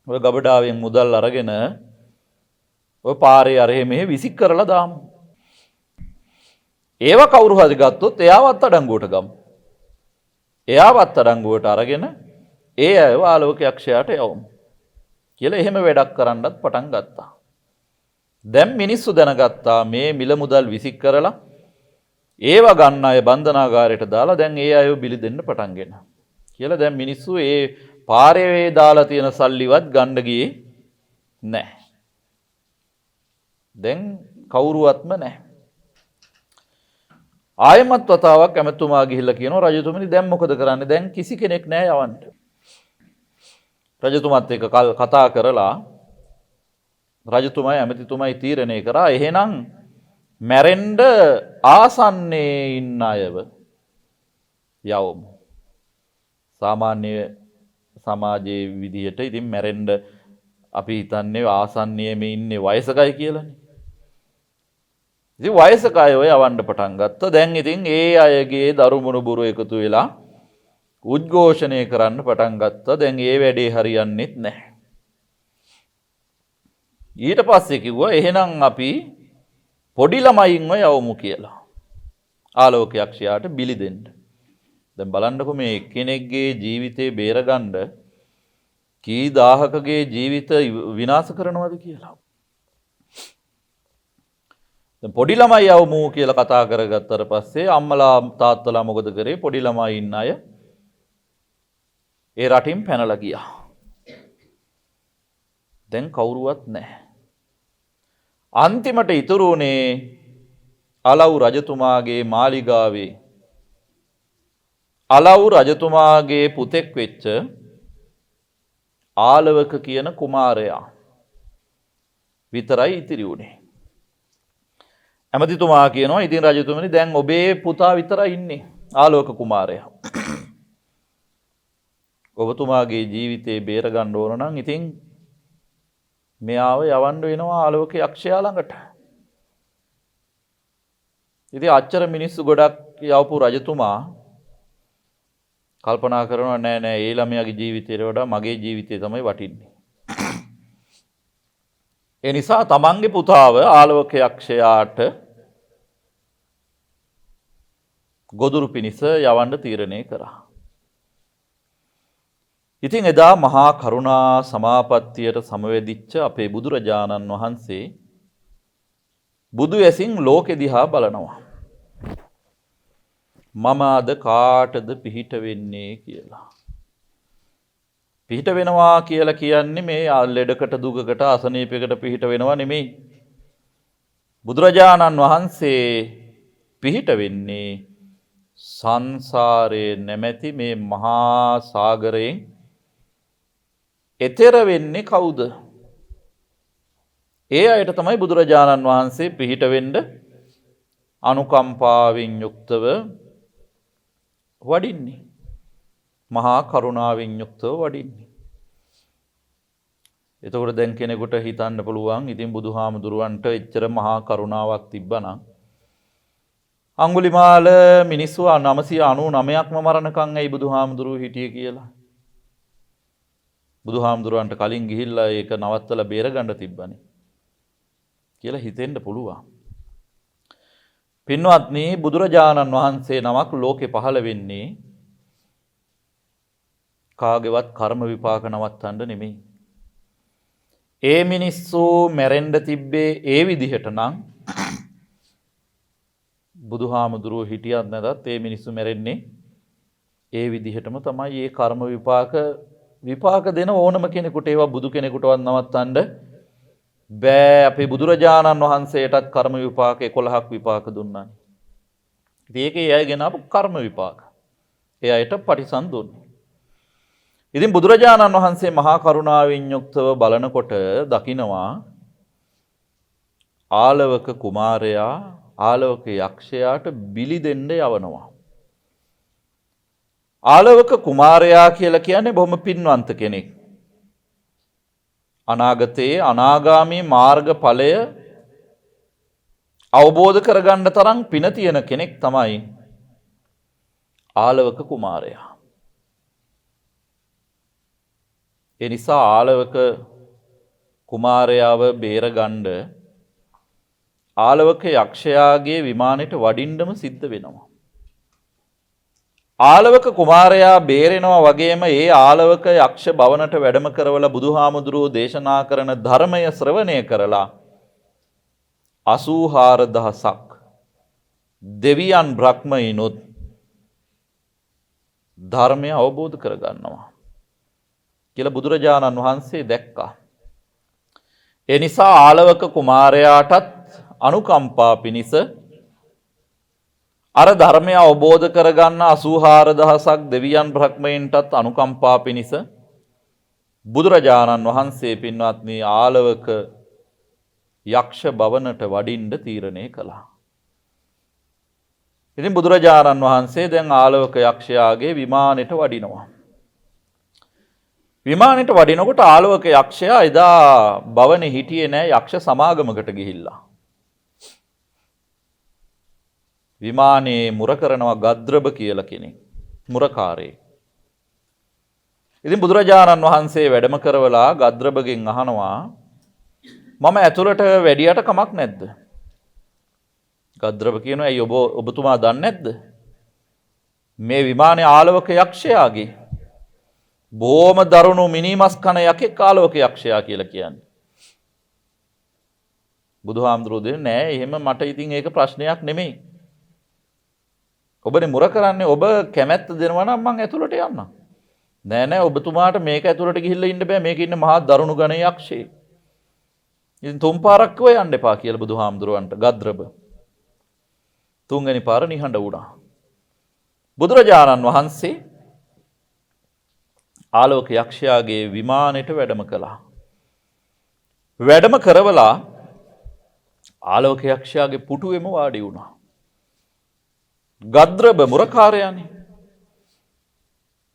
ඔය ගබඩාවෙන් මුදල් අරගෙන ඔය පාරේ අරහෙ මෙහෙ විසික් කරලා දාමු. ඒව කවුරු හරි ගත්තොත් එයාවත් අඩංගුවට ගමු. එයාවත් අඩංගුවට අරගෙන ඒ අයව ආලෝක යක්ෂයාට යවමු. කියලා එහෙම වැඩක් කරන්නත් පටන් ගත්තා. දැන් මිනිස්සු දැනගත්තා මේ මිල මුදල් විසික් කරලා ඒව ගන්න අය බන්ධනාගාරයට දාලා දැන් ඒ අයව බිලි දෙන්න පටන්ගෙන. කියලා දැන් මිනිස්සු ඒ පාරේ දාලා තියෙන සල්ලිවත් ගන්න ගියේ නැහැ. දැන් කවුරුවත්ම නැහැ. ආයමත් වතාවක් ඇමතුමා ගිහිල්ලා කියනවා රජතුමනි දැන් මොකද කරන්නේ? දැන් කිසි කෙනෙක් නැහැ යවන්න. රජතුමත් එක්ක කතා කරලා රජතුමයි ඇමතිතුමයි තීරණය කරා එහෙනම් මැරෙන්න ආසන්නයේ ඉන්න අයව යවමු. සාමාන්‍ය සමාජයේ විදිහට ඉතින් මැරෙන්න අපි හිතන්නේ ආසන්නයේම ඉන්නේ වයසකයි කියලානේ. ඉතින් වයසක අයව යවන්න පටන් ගත්තා. දැන් ඉතින් ඒ අයගේ දරුමුණුබුරු එකතු වෙලා උද්ඝෝෂණය කරන්න පටන් ගත්තා. දැන් ඒ වැඩේ හරියන්නේත් නැහැ. ඊට පස්සේ කිව්වා එහෙනම් අපි පොඩි ළමයින්ව යවමු කියලා. ආලෝක යක්ෂයාට බිලි දෙන්න. දැන් බලන්නකො මේ එක්කෙනෙක්ගේ ජීවිතේ බේරගන්න කී දාහකගේ ජීවිත විනාශ කරනවද කියලා. දැන් පොඩි ළමයි යවමු කියලා කතා කරගත්තට පස්සේ අම්මලා තාත්තලා මොකද කරේ? පොඩි ළමයි ඉන්න අය ඒ රටින් පැනලා ගියා. දැන් කවුරුවත් නැහැ. අන්තිමට ඉතුරු වුණේ අලව් රජතුමාගේ මාලිගාවේ අලව් රජතුමාගේ පුතෙක් වෙච්ච ආලවක කියන කුමාරයා විතරයි ඉතිරි වුණේ. ඇමතිතුමා කියනවා ඉතින් රජතුමනි දැන් ඔබේ පුතා විතරයි ඉන්නේ ආලෝක කුමාරයා. ඔබතුමාගේ ජීවිතේ බේර ගන්න ඕන නම් ඉතින් මෙයාව යවන්න වෙනවා ආලෝක යක්ෂයා ළඟට. ඉතින් අච්චර මිනිස්සු ගොඩක් යවපු රජතුමා කල්පනා කරනවා නෑ නෑ ඒ ළමයාගේ ජීවිතයට වඩා මගේ ජීවිතය තමයි වටින්නේ. ඒ නිසා තමන්ගේ පුතාව ආලෝක යක්ෂයාට ගොදුරු පිණිස යවන්න තීරණය කරා. ඉතින් එදා මහා කරුණා සමාපත්තියට සමවැදිච්ච අපේ බුදුරජාණන් වහන්සේ බුදු ඇසින් ලෝකෙ දිහා බලනවා. මම අද කාටද පිහිට වෙන්නේ කියලා. පිහිට වෙනවා කියලා කියන්නේ මේ ලෙඩකට දුකකට අසනීපයකට පිහිට වෙනවා නෙමෙයි. බුදුරජාණන් වහන්සේ පිහිට වෙන්නේ සංසාරයේ නැමැති මේ මහා සාගරයෙන් එතෙර වෙන්නේ කවුද? ඒ අයට තමයි බුදුරජාණන් වහන්සේ පිහිට වෙන්න අනුකම්පාවෙන් යුක්තව වඩින්නේ. මහා කරුණාවෙන් යුක්තව වඩින්නේ. එතකොට දැන් කෙනෙකුට හිතන්න පුළුවන් ඉතින් බුදුහාමුදුරුවන්ට එච්චර මහා කරුණාවක් තිබ්බනම් අඟුලිමාල මිනිස්සු 999ක්ම මරණකම් ඇයි බුදුහාමුදුරුවෝ හිටියේ කියලා. බුදුහාමුදුරුවන්ට කලින් ගිහිල්ලා ඒක නවත්තලා බේරගන්න තිබ්බනේ කියලා හිතෙන්න පුළුවන්. පින්වත්නි බුදුරජාණන් වහන්සේ නමක් ලෝකේ පහළ වෙන්නේ කාගේවත් කර්ම විපාක නවත්තන්න නෙමෙයි. ඒ මිනිස්සු මැරෙන්න තිබ්බේ ඒ විදිහට නම් බුදුහාමුදුරුවෝ හිටියත් නැතත් ඒ මිනිස්සු මැරෙන්නේ ඒ විදිහටම තමයි. ඒ කර්ම විපාක දෙන ඕනම කෙනෙකුට ඒවා බුදු කෙනෙකුටවත් නවත්තන්න බෑ. අපේ බුදුරජාණන් වහන්සේටත් කර්ම විපාක 11ක් විපාක දුන්නා. ඉතින් ඒකේ අය ගෙනාවු කර්ම විපාක. ඒ අයට පටිසන් දුන්නේ. ඉතින් බුදුරජාණන් වහන්සේ මහා කරුණාවෙන් යුක්තව බලනකොට දකිනවා ආලවක කුමාරයා ආලවක යක්ෂයාට බිලි දෙන්න යවනවා. ආලවක කුමාරයා කියලා කියන්නේ බොහොම පින්වන්ත කෙනෙක්. අනාගතයේ අනාගාමී මාර්ගඵලය අවබෝධ කරගන්න තරම් පින තියෙන කෙනෙක් තමයි ආලවක කුමාරයා. ඒ නිසා ආලවක කුමාරයාව බේරගන්න ආලවක යක්ෂයාගේ විමානෙට වඩින්නම සිද්ධ වෙනවා. ආලවක කුමාරයා බේරෙනවා වගේම ඒ ආලවක යක්ෂ භවනට වැඩම කරවලා බුදුහාමුදුරුවෝ දේශනා කරන ධර්මය ශ්‍රවණය කරලා 84000ක් දෙවියන් බ්‍රහ්මයිනුත් ධර්මය අවබෝධ කරගන්නවා කියලා බුදුරජාණන් වහන්සේ දැක්කා. ඒ නිසා ආලවක කුමාරයාටත් අනුකම්පා පිණිස අර ධර්මය අවබෝධ කරගන්න 84000ක් දෙවියන් බ්‍රහ්මයන්ටත් අනුකම්පා පිණිස බුදුරජාණන් වහන්සේ පින්වත්නි ආලවක යක්ෂ භවනට වඩින්න තීරණය කළා. ඉතින් බුදුරජාණන් වහන්සේ දැන් ආලවක යක්ෂයාගේ විමානෙට වඩිනවා. විමානෙට වඩිනකොට ආලවක යක්ෂයා එදා භවනේ හිටියේ නෑ යක්ෂ සමාගමකට ගිහිල්ලා. විමානේ මුර කරනවා ගද්‍රබ කියලා කෙනෙක්. මුරකාරයෙක්. ඉතින් බුදුරජාණන් වහන්සේ වැඩම කරවලා ගද්‍රබගෙන් අහනවා මම ඇතුළට වැඩියට කමක් නැද්ද? ගද්‍රබ කියනවා ඇයි ඔබතුමා දන්නේ නැද්ද? මේ විමානේ ආලවක යක්ෂයාගේ බොහොම දරුණු මිනිමස් කන යකෙක් ආලවක යක්ෂයා කියලා කියන්නේ. බුදුහාමුදුරුවෝ දෙන්නේ නෑ එහෙම මට ඉතින් ඒක ප්‍රශ්නයක් නෙමෙයි. ඔබනේ මුර කරන්නේ ඔබ කැමැත්ත දෙනවා නම් මං ඇතුළට යන්නම්. නෑ ඔබතුමාට මේක ඇතුළට ගිහිල්ලා ඉන්න බෑ මේක ඉන්න මහා දරුණු ගණයේ යක්ෂයෙක්. ඉතින් තුන් පාරක් කිව්ව යන්න එපා කියලා බුදුහාමුදුරුවන්ට ගද්‍රබ. තුන්වෙනි පාර නිහඬ වුණා. බුදුරජාණන් වහන්සේ ආලෝක යක්ෂයාගේ විමානෙට වැඩම කළා. වැඩම කරවලා ආලෝක යක්ෂයාගේ පුටුවෙම වාඩි වුණා. ගද්‍රබ මුරකාරයානේ.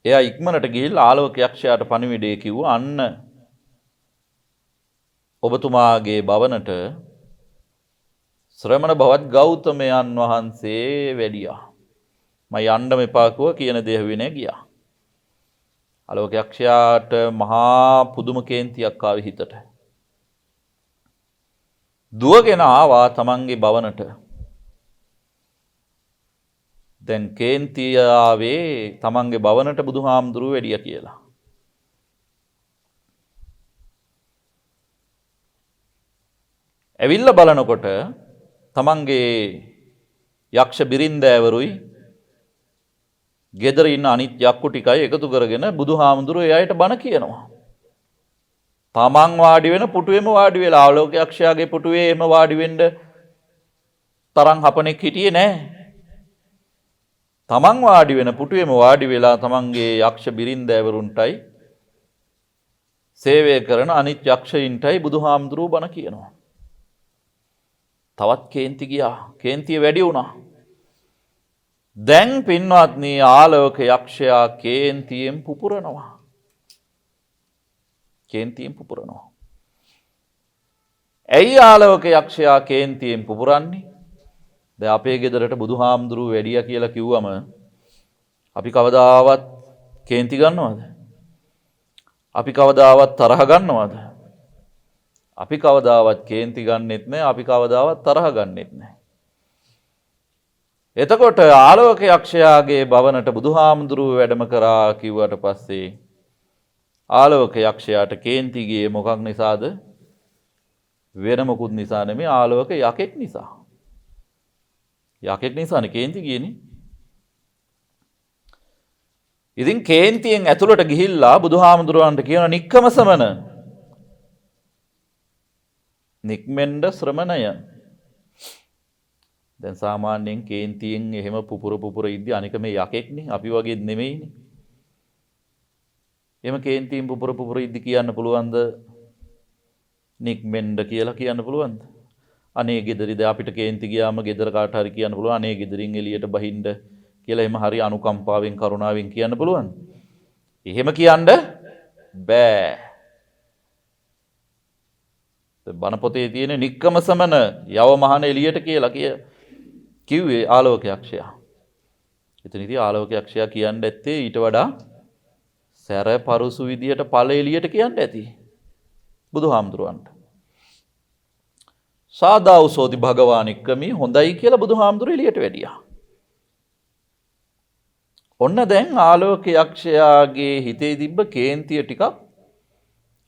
එයා ඉක්මනට ගිහිල්ලා ආලෝක යක්ෂයාට පණිවිඩය කිව්වා අන්න ඔබතුමාගේ භවනට ශ්‍රමණ බවත් ගෞතමයන් වහන්සේ වැඩියා. මම යන්නම එපා කියන දේ ඇහුවේ ගියා. ආලෝක යක්ෂයාට මහා පුදුම කේන්තියක් ආවේ හිතට. දුවගෙන ආවා තමන්ගේ භවනට. දැන් කේන්තිය ආවේ තමන්ගේ භවනට බුදුහාමුදුරුවෝ වැඩියා කියලා. ඇවිල්ලා බලනකොට තමන්ගේ යක්ෂ බිරින්දෑවරුයි ගෙදර ඉන්න අනිත් යක්කු ටිකයි එකතු කරගෙන බුදුහාමුදුරුවෝ එයාට බණ කියනවා. තමන් වාඩි වෙන පුටුවේම වාඩි වෙලා ආලෝක යක්ෂයාගේ පුටුවේ එම වාඩි වෙන්න තරම් හපනෙක් හිටියේ නැහැ. තමන් වාඩි වෙන පුටුවේම වාඩි වෙලා තමන්ගේ යක්ෂ බිරින්දෑවරුන්ටයි සේවය කරන අනිත් යක්ෂයින්ටයි බුදුහාමුදුරුවෝ බණ කියනවා. තවත් කේන්ති ගියා. කේන්තිය වැඩි වුණා. දැන් පින්වත්නි ආලෝක යක්ෂයා කේන්තියෙන් පුපුරනවා. කේන්තියෙන් පුපුරනවා. ඇයි ආලෝක යක්ෂයා කේන්තියෙන් පුපුරන්නේ? දැන් අපේ ගෙදරට බුදුහාමුදුරුවෝ වැඩියා කියලා කිව්වම අපි කවදාවත් කේන්ති ගන්නවද? අපි කවදාවත් තරහ ගන්නවද? අපි කවදාවත් කේන්ති ගන්නෙත් නැහැ. අපි කවදාවත් තරහ ගන්නෙත් නැහැ. එතකොට ආලෝක යක්ෂයාගේ භවනට බුදුහාමුදුරුවෝ වැඩම කරා කිව්වට පස්සේ ආලෝක යක්ෂයාට කේන්ති ගියේ මොකක් නිසාද? වෙන මොකුත් නිසා නෙමෙයි ආලෝක යකෙක් නිසා. යකෙක් නිසානේ කේන්ති ගියේනේ. ඉතින් කේන්තියෙන් ඇතුළට ගිහිල්ලා බුදුහාමුදුරුවන්ට කියන නික්කම සමන නික්මෙන්ඩ ශ්‍රමණය. දැන් සාමාන්‍යයෙන් කේන්තියෙන් එහෙම පුපුර ඉද්දි අනික මේ යකෙක්නේ අපි වගේ නෙමෙයිනේ. එහෙම කේන්තියෙන් පුපුර ඉද්දි කියන්න පුළුවන්ද නික්මෙන්ඩ කියලා කියන්න පුළුවන්ද? අනේ ගෙදරිද අපිට කේන්ති ගියාම ගෙදර කාට හරි කියන්න පුළුවන් අනේ ගෙදරින් එළියට බහින්න කියලා එහෙම හරි අනුකම්පාවෙන් කරුණාවෙන් කියන්න පුළුවන්. එහෙම කියන්න බෑ. බණ පොතේ තියෙන නික්කම සමන යව මහන එළියට කියලා කිව්වේ ආලෝක යක්ෂයා. එතන ඉතින් ආලෝක යක්ෂයා කියන්න ඇත්තේ ඊට වඩා සැර පරුසු විදියට ඵල එළියට කියන්න ඇති. බුදුහාමුදුරුවන්ට. සාදාවුසෝති භගවානික්කමී හොඳයි කියලා බුදුහාමුදුරුවෝ එළියට වැඩියා. ඔන්න දැන් ආලෝක යක්ෂයාගේ හිතේ තිබ්බ කේන්තිය ටිකක්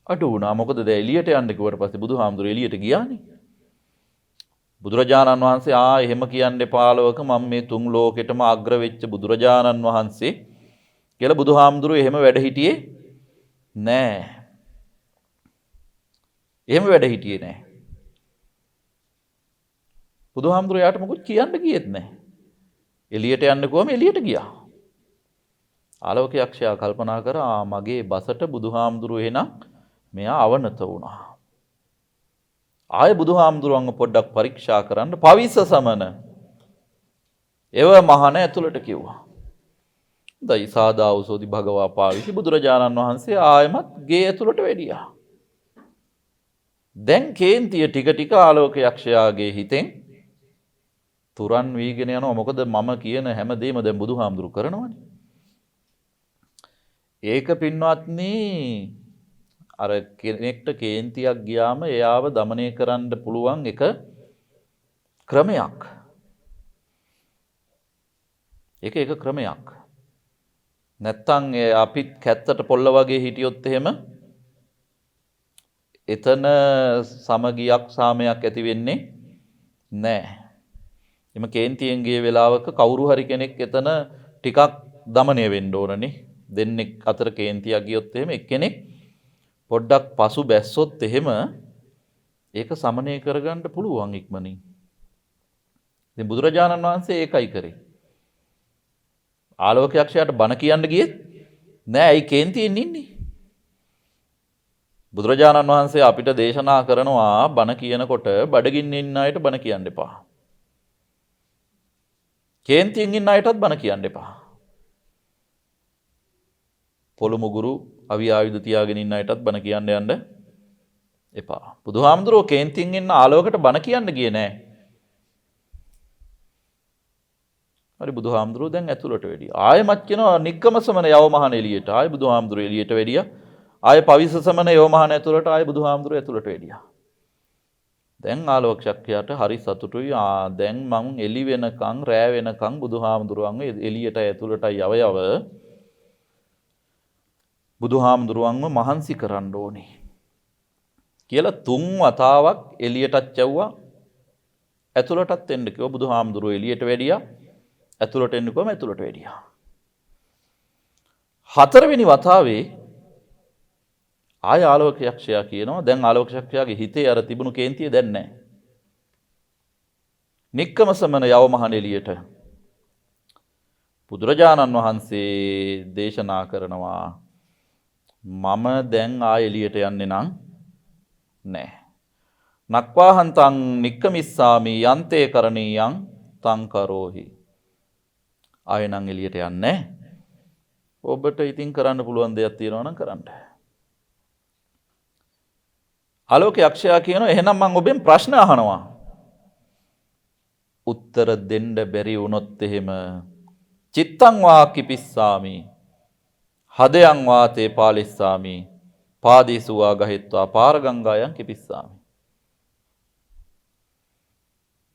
අඩු වුණා. මොකද දැන් එළියට යන්න කිව්වට පස්සේ බුදුහාමුදුරුවෝ එළියට ගියානේ. බුදුරජාණන් වහන්සේ එහෙම කියන්න එපා ආලෝක මම මේ තුන් ලෝකෙටම අග්‍ර වෙච්ච බුදුරජාණන් වහන්සේ කියලා බුදුහාමුදුරුවෝ එහෙම වැඩ හිටියේ නෑ. එහෙම වැඩ හිටියේ නෑ. බුදුහාමුදුරුවෝ යාට මොකුත් කියන්න ගියෙත් නෑ. එළියට යන්න කොහම එළියට ගියා. ආලෝක යක්ෂයා කල්පනා කරා මගේ බසට බුදුහාමුදුරුවෝ එහෙනම් මෙයා අවනත වුණා. ආය බුදුහාමුදුරුවන්ව පොඩ්ඩක් පරීක්ෂා කරන්න පවිස සමන. එව මහන ඇතුළට කිව්වා. දයි සාදාවසෝදි භගවා පාවිච්චි බුදුරජාණන් වහන්සේ ආයමත් ගේ ඇතුළට වැඩියා. දැන් කේන්තිය ටික ටික ආලෝක යක්ෂයාගේ හිතෙන් තුරන් වීගෙන යනවා. මොකද මම කියන හැමදේම දැන් බුදුහාමුදුරු කරනවනේ. ඒක පින්වත්නි අර කෙනෙක්ට කේන්තියක් ගියාම එයාව দমনය කරන්න පුළුවන් එක ක්‍රමයක්. ඒක ක්‍රමයක්. නැත්තම් අපිත් කැත්තට පොල්ල වගේ හිටියොත් එහෙම එතන සමගියක් සාමයක් ඇති වෙන්නේ නැහැ. එම කේන්තියෙන් ගිය වෙලාවක කවුරු හරි කෙනෙක් එතන ටිකක් দমনය වෙන්න ඕනනේ. දෙන්නෙක් අතර කේන්තියක් ගියොත් එහෙම එක්කෙනෙක් පොඩ්ඩක් පසු බැස්සොත් එහෙම ඒක සමනය කරගන්න පුළුවන් ඉක්මනින්. ඉතින් බුදුරජාණන් වහන්සේ ඒකයි කරේ. ආලෝක යක්ෂයාට බණ කියන්න ගියෙත් නෑ. ඇයි කේන්තියෙන් ඉන්නේ? බුදුරජාණන් වහන්සේ අපිට දේශනා කරනවා බණ කියනකොට බඩගින්න ඉන්න අයට බණ කියන්න එපා. කේන්තියෙන් ඉන්න අයටත් බණ කියන්න එපා. පොළු මුගුරු අවි ආයුධ තියාගෙන ඉන්න අයටත් බණ කියන්න යන්න එපා. බුදුහාමුදුරුවෝ කේන්තියෙන් ඉන්න ආලෝකට බණ කියන්න ගියේ නෑ. හරි බුදුහාමුදුරුවෝ දැන් ඇතුළට වැඩියා. ආයෙමත් කියනවා නිග්ගම සමන යවමහන එළියට. ආයෙ බුදුහාමුදුරුවෝ එළියට වැඩියා. ආයෙ පවිස සමන යවමහන ඇතුළට ආයෙ බුදුහාමුදුරුවෝ ඇතුළට වැඩියා. දැන් ආලෝක ශක්තියට හරි සතුටුයි. දැන් මං එළි වෙනකන් රෑ වෙනකන් බුදුහාමුදුරුවන්ව එළියට ඇතුළටයි යව බුදුහාමුදුරුවන්ව මහන්සි කරන්න ඕනේ කියලා 3 වතාවක් එළියටත් යවුවා. ඇතුළටත් එන්න කිව්වා. බුදුහාමුදුරුවෝ එළියට වැඩියා. ඇතුළට එන්න කොහම ඇතුළට වැඩියා. 4 වෙනි වතාවේ ආය ආලෝක යක්ෂයා කියනවා දැන් ආලෝක යක්ෂයාගේ හිතේ අර තිබුණු කේන්තිය දැන් නැහැ. නික්කම සමන යවමහන එළියට බුදුරජාණන් වහන්සේ දේශනා කරනවා මම දැන් ආය එළියට යන්නේ නැහැ. නක්වාහන්තං නික්කමිස්සාමි යන්තේ කරණීයං තං කරෝහි. ආයෙ නම් එළියට යන්නේ ඔබට ඉතින් කරන්න පුළුවන් දෙයක් තියෙනවා නම් කරන්න. ආලෝක යක්ෂයා කියනවා එහෙනම් මම ඔබෙන් ප්‍රශ්න අහනවා. උත්තර දෙන්න බැරි වුණොත් එහෙම චිත්තං වා කිපිස්සාමි හදයන් වාතේ පාලිස්සාමි පාදීසුවා ගහෙත්වා පාරගංගායන් කිපිස්සාමි.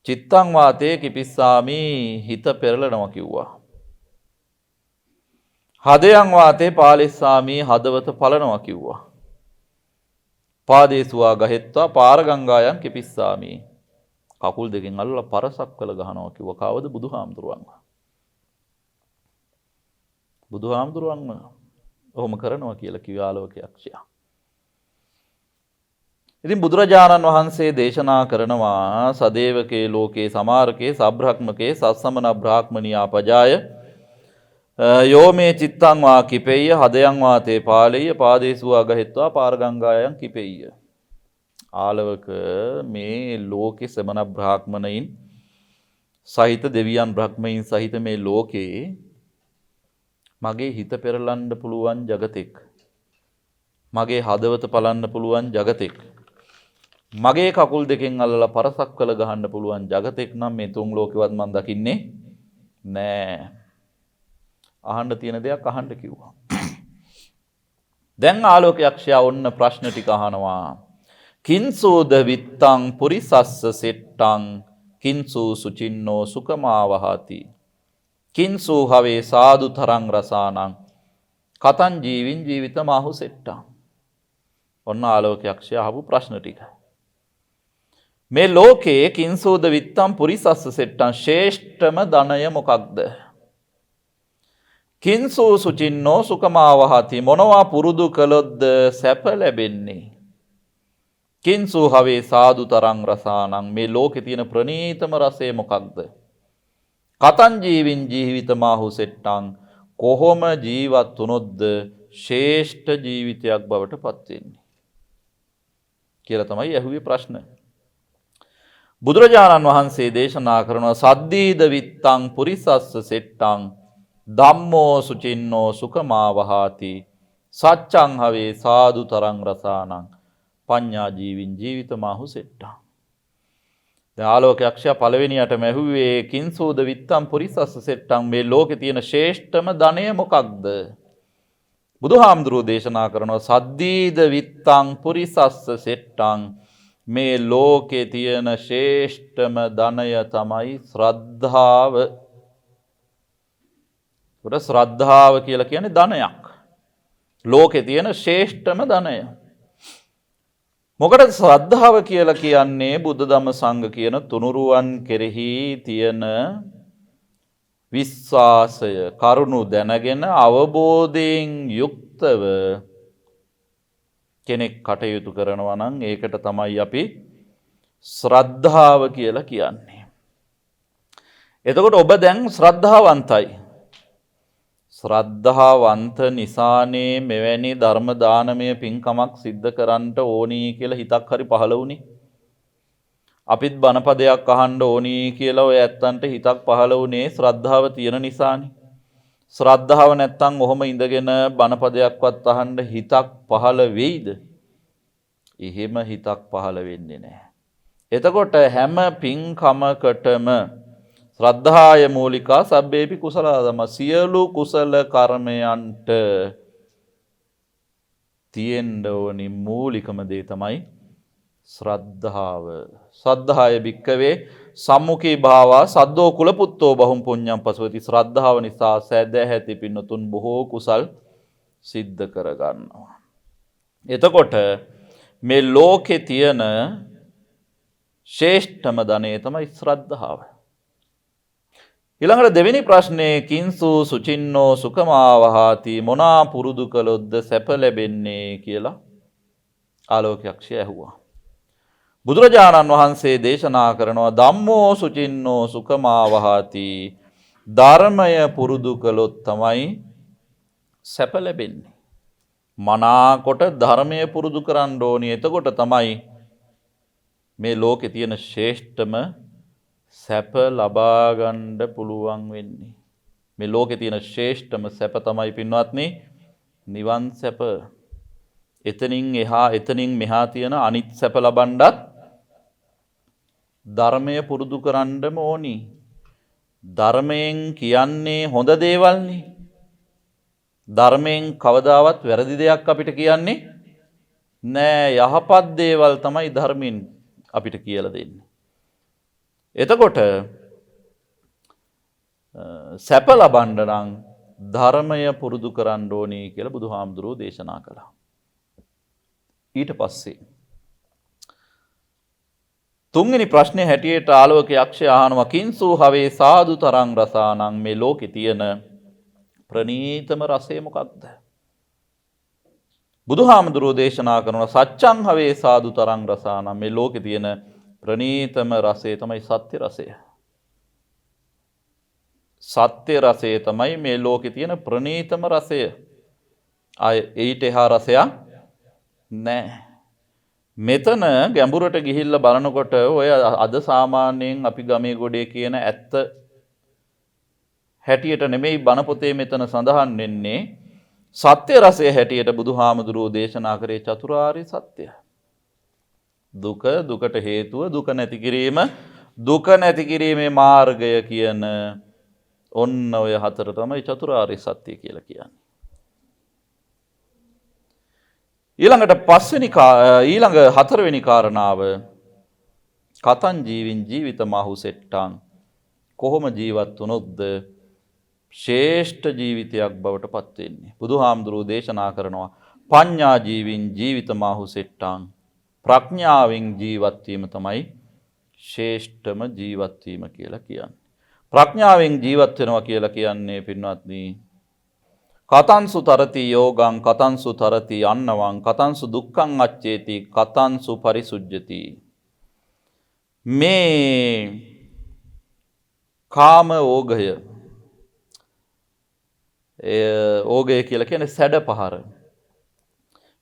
චිත්තං වාතේ කිපිස්සාමි හිත පෙරලනවා කිව්වා. හදයන් වාතේ පාලිස්සාමි හදවත පලනවා කිව්වා. පාදේසුවා ගහෙත්වා පාරගංගායන් කිපිස්සාමි කකුල් දෙකෙන් අල්ලලා පරසක් කළ ගහනවා කිව්වා. කවද? බුදුහාමුදුරුවන්ව. බුදුහාමුදුරුවන්ව ඔහොම කරනවා කියලා කිව්ව ආලෝක යක්ෂයා. ඉතින් බුදුරජාණන් වහන්සේ දේශනා කරනවා සදේවකේ ලෝකේ සමාරකේ සබ්‍රහ්මකේ සස්සමන බ්‍රාහ්මනියා පජාය යෝ මේ චිත්තං වා කිපෙය්‍ය හදයන් වාතේ පාලෙය්‍ය පාදේසුවා ගහෙත්වා පාරගංගායන් කිපෙය්‍ය. ආලවක මේ ලෝකේ සමන බ්‍රාහ්මණයින් සහිත දෙවියන් බ්‍රහ්මයින් සහිත මේ ලෝකේ මගේ හිත පෙරලන්න පුළුවන් జగතෙක්, මගේ හදවත පලන්න පුළුවන් జగතෙක්, මගේ කකුල් දෙකෙන් අල්ලලා පරසක් කළ ගහන්න පුළුවන් జగතෙක් නම් මේ තුන් ලෝකෙවත් මම දකින්නේ නෑ. අහන්න තියෙන දෙයක් අහන්න කිව්වා. දැන් ආලෝක යක්ෂයා ඔන්න ප්‍රශ්න ටික අහනවා. කිංසෝද විත්තං පුරිසස්ස සෙට්ටං කිංසු සුචින්නෝ සුකමාවහති කිංසු හවේ සාදු තරං රසානං කතං ජීවින් ජීවිත මාහු සෙට්ටං. ඔන්න ආලෝක යක්ෂයා අහපු ප්‍රශ්න ටික. මේ ලෝකයේ කිංසෝද විත්තං පුරිසස්ස සෙට්ටං ශ්‍රේෂ්ඨම ධනය මොකක්ද? කිංසු සුචින්නෝ සුකමාවහති මොනවා පුරුදු කළොත්ද සැප ලැබෙන්නේ? කිංසු හවේ සාදු තරං රසානං මේ ලෝකේ තියෙන ප්‍රණීතම රසය මොකක්ද? කතං ජීවින් ජීවිතමාහු සෙට්ටං කොහොම ජීවත් වුණොත්ද ශ්‍රේෂ්ඨ ජීවිතයක් බවට පත් වෙන්නේ කියලා තමයි ඇහුවේ ප්‍රශ්න. බුදුරජාණන් වහන්සේ දේශනා කරනවා සද්දීද විත්තං පුරිසස්ස සෙට්ටං ධම්මෝ සුචින්නෝ සුඛමාවහාති සච්ඡං හවේ සාදු තරං රසානං පඤ්ඤා ජීවින් ජීවිතමාහු සෙට්ටං. දැන් ආලෝකයක්ෂයා පළවෙනියටම ඇහුවේ කිංසූද විත්තං පුරිසස්ස සෙට්ටං මේ ලෝකේ තියෙන ශ්‍රේෂ්ඨම ධනය මොකක්ද? බුදුහාමුදුරුවෝ දේශනා කරනවා සද්දීද විත්තං පුරිසස්ස සෙට්ටං මේ ලෝකේ තියෙන ශ්‍රේෂ්ඨම ධනය තමයි ශ්‍රද්ධාව. උඩ ශ්‍රද්ධාව කියලා කියන්නේ ධනයක්. ලෝකේ තියෙන ශ්‍රේෂ්ඨම ධනය. මොකටද ශ්‍රද්ධාව කියලා කියන්නේ? බුද්ධ ධම්ම සංඝ කියන තුනුරුවන් කෙරෙහි තියෙන විශ්වාසය, කරුණු දැනගෙන අවබෝධයෙන් යුක්තව කෙනෙක් කටයුතු කරනවා නම් ඒකට තමයි අපි ශ්‍රද්ධාව කියලා කියන්නේ. එතකොට ඔබ දැන් ශ්‍රද්ධාවන්තයි. ශ්‍රද්ධාවන්ත නිසානේ මෙවැනි ධර්ම දානමය පින්කමක් සිද්ධ කරන්නට ඕනී කියලා හිතක් හරි පහළ වුණේ. අපිත් බණපදයක් අහන්න ඕනී කියලා ඔය ඇත්තන්ට හිතක් පහළ වුණේ ශ්‍රද්ධාව තියෙන නිසානේ. ශ්‍රද්ධාව නැත්තම් ඔහොම ඉඳගෙන බණපදයක්වත් අහන්න හිතක් පහළ වෙයිද? එහෙම හිතක් පහළ වෙන්නේ නැහැ. එතකොට හැම පින්කමකටම ශ්‍රද්ධාය මූලිකා සබ්බේපි කුසලාදම සියලු කුසල කර්මයන්ට තියෙන්න ඕනි මූලිකම දේ තමයි ශ්‍රද්ධාව. සද්ධාය භික්කවේ සම්මුඛී භාවා සද්දෝ කුලපුත්තෝ බහුම් පුඤ්ඤම් පසවති. ශ්‍රද්ධාව නිසා සෑදැහැති පින්නතුන් බොහෝ කුසල් සිද්ධ කරගන්නවා. එතකොට මේ ලෝකේ තියෙන ශ්‍රේෂ්ඨම ධනය තමයි ශ්‍රද්ධාව. ඊළඟට දෙවෙනි ප්‍රශ්නේ කිංසු සුචින්නෝ සුඛමාවහාති මොනා පුරුදු කළොත්ද සැප ලැබෙන්නේ කියලා ආලෝකයක්ෂය ඇහුවා. බුදුරජාණන් වහන්සේ දේශනා කරනවා ධම්මෝ සුචින්නෝ සුඛමාවහාති ධර්මය පුරුදු කළොත් තමයි සැප ලැබෙන්නේ. මනාකොට ධර්මය පුරුදු කරන්න ඕනි. එතකොට තමයි මේ ලෝකේ තියෙන ශ්‍රේෂ්ඨම සැප ලබා ගන්න පුළුවන් වෙන්නේ. මේ ලෝකේ තියෙන ශ්‍රේෂ්ඨම සැප තමයි පින්වත්නි නිවන් සැප. එතනින් එහා එතනින් මෙහා තියෙන අනිත් සැප ලබන්නත් ධර්මය පුරුදු කරන්නම ඕනි. ධර්මයෙන් කියන්නේ හොඳ දේවල්නේ. ධර්මයෙන් කවදාවත් වැරදි දෙයක් අපිට කියන්නේ නෑ. යහපත් දේවල් තමයි ධර්මයෙන් අපිට කියලා දෙන්නේ. එතකොට සැප ලබන්න නම් ධර්මය පුරුදු කරන්න ඕනේ කියලා බුදුහාමුදුරුවෝ දේශනා කළා. ඊට පස්සේ තුන්වෙනි ප්‍රශ්නේ හැටියට ආලෝකයක්ෂය අහනවා කිංසු හවේ සාදු තරං රසානං මේ ලෝකේ තියෙන ප්‍රණීතම රසය මොකක්ද? බුදුහාමුදුරුවෝ දේශනා කරනවා සච්ඡං හවේ සාදු තරං රසානං මේ ලෝකේ තියෙන ප්‍රණීතම රසය තමයි සත්‍ය රසය. සත්‍ය රසය තමයි මේ ලෝකේ තියෙන ප්‍රණීතම රසය. ඊට එහා රසයක් නැහැ. මෙතන ගැඹුරට ගිහිල්ලා බලනකොට ඔය අද සාමාන්‍යයෙන් අපි ගමේ ගොඩේ කියන ඇත්ත හැටියට නෙමෙයි බණ පොතේ මෙතන සඳහන් වෙන්නේ. සත්‍ය රසය හැටියට බුදුහාමුදුරුවෝ දේශනා කරේ චතුරාර්ය සත්‍යය. දුක, දුකට හේතුව, දුක නැති කිරීම, දුක නැති කිරීමේ මාර්ගය කියන ඔන්න ඔය හතර තමයි චතුරාර්ය සත්‍ය කියලා කියන්නේ. ඊළඟ හතරවෙනි කාරණාව කතං ජීවින් ජීවිතමාහු සෙට්ටං කොහොම ජීවත් වුණොත්ද ශ්‍රේෂ්ඨ ජීවිතයක් බවට පත් වෙන්නේ? බුදුහාමුදුරුවෝ දේශනා කරනවා පඤ්ඤා ජීවින් ජීවිතමාහු සෙට්ටං ප්‍රඥාවෙන් ජීවත් වීම තමයි ශ්‍රේෂ්ඨම ජීවත් වීම කියලා කියන්නේ. ප්‍රඥාවෙන් ජීවත් වෙනවා කියලා කියන්නේ පින්වත්නි කතංසු තරති යෝගං කතංසු තරති අන්නවං කතංසු දුක්ඛං අච්චේති කතංසු පරිසුජ්ජති. මේ කාම ඕගය ඕගය කියලා කියන්නේ සැඩ පහර.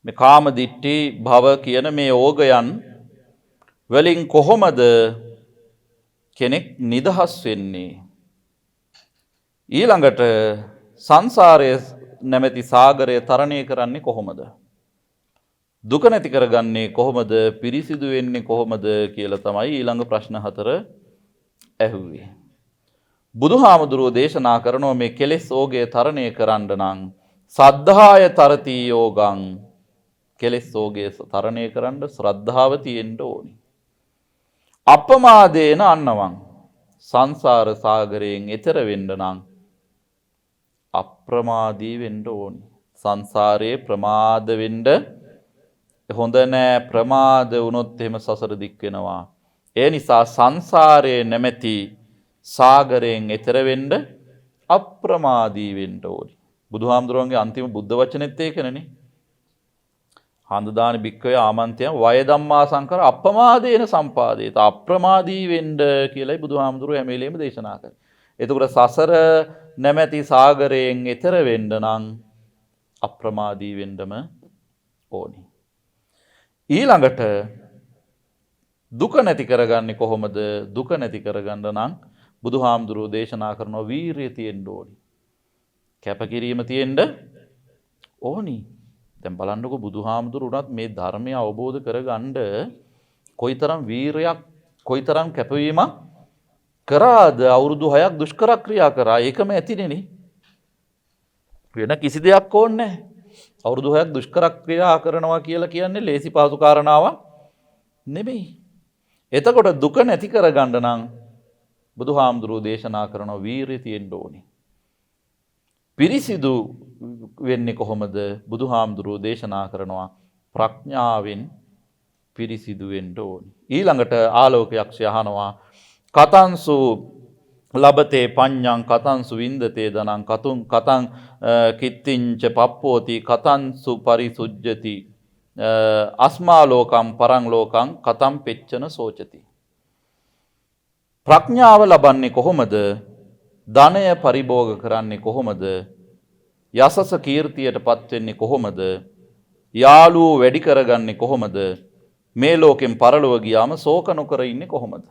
මේ කාම දිට්ඨි භව කියන මේ ඕගයන් වලින් කොහොමද කෙනෙක් නිදහස් වෙන්නේ. ඊළඟට සංසාරයේ නැමැති සාගරය තරණය කරන්නේ කොහොමද? දුක නැති කරගන්නේ කොහොමද? පිරිසිදු වෙන්නේ කොහොමද කියලා තමයි ඊළඟ ප්‍රශ්න 4 ඇහුවේ. බුදුහාමුදුරුවෝ දේශනා කරනවා මේ කෙලෙස් ඕගය තරණය කරන්න නම් සද්ධාය තරති යෝගං, කෙලෙස් ඕගය තරණය කරන්න ශ්‍රද්ධාව තියෙන්න ඕනි. අප්‍රමාදේන අන්නවං, සංසාර සාගරයෙන් එතර වෙන්න නම් අප්‍රමාදී වෙන්න ඕනි. සංසාරයේ ප්‍රමාද වෙන්න හොඳ නෑ. ප්‍රමාද වුණොත් එහෙම සසර දික් වෙනවා. ඒ නිසා සංසාරයේ නැමැති සාගරයෙන් එතර වෙන්න අප්‍රමාදී වෙන්න ඕනි. බුදුහාමුදුරුවන්ගේ අන්තිම බුද්ධ වචනේත් ඒකනේ. හන්දදාන බික්කවේ ආමන්ත්‍යයන් වය ධම්මා සංකර අප්‍රමාදේන සම්පාදේත. අප්‍රමාදී වෙන්න කියලායි බුදුහාමුදුරුවෝ හැම වෙලේම දේශනා කරන්නේ. එතකොට සසර නැමැති සාගරයෙන් එතර වෙන්න නම් අප්‍රමාදී වෙන්නම ඕනි. ඊළඟට දුක නැති කරගන්නේ කොහොමද? දුක නැති කරගන්න නම් බුදුහාමුදුරුවෝ දේශනා කරන වීරිය තියෙන්න ඕනි. කැපකිරීම තියෙන්න ඕනි. දැන් බලන්නකො බුදුහාමුදුරුවෝත් මේ ධර්මය අවබෝධ කරගන්න කොයිතරම් වීරයක්, කොයිතරම් කැපවීමක් කරාද? අවුරුදු 6ක් දුෂ්කර ක්‍රියා කරා. ඒකම ඇතිනේ. වෙන කිසි දෙයක් ඕනේ නැහැ. අවුරුදු 6ක් දුෂ්කර ක්‍රියා කරනවා කියලා කියන්නේ ලේසි පහසු කාරණාවක් නෙමෙයි. එතකොට දුක නැති කරගන්න නම් බුදුහාමුදුරුවෝ දේශනා කරන වීරිය තියෙන්න ඕනේ. පිරිසිදු වෙන්නේ කොහොමද? බුදුහාමුදුරුවෝ දේශනා කරනවා ප්‍රඥාවෙන් පිරිසිදු වෙන්න ඕනේ. ඊළඟට ආලෝකයක්ෂය අහනවා කතංසු ලබතේ පඤ්ඤං කතංසු වින්දතේ දනං කතං කිත්තිංච පප්පෝති කතංසු පරිසුජ්ජති අස්මා ලෝකම් පරං ලෝකං කතම් පෙච්චන සෝචති. ප්‍රඥාව ලබන්නේ කොහොමද? ධනය පරිභෝග කරන්නේ කොහොමද? යසස කීර්තියටපත් වෙන්නේ කොහොමද? යාළුවෝ වැඩි කරගන්නේ කොහොමද? මේ ලෝකෙන් පරලොව ගියාම ශෝක නොකර ඉන්නේ කොහොමද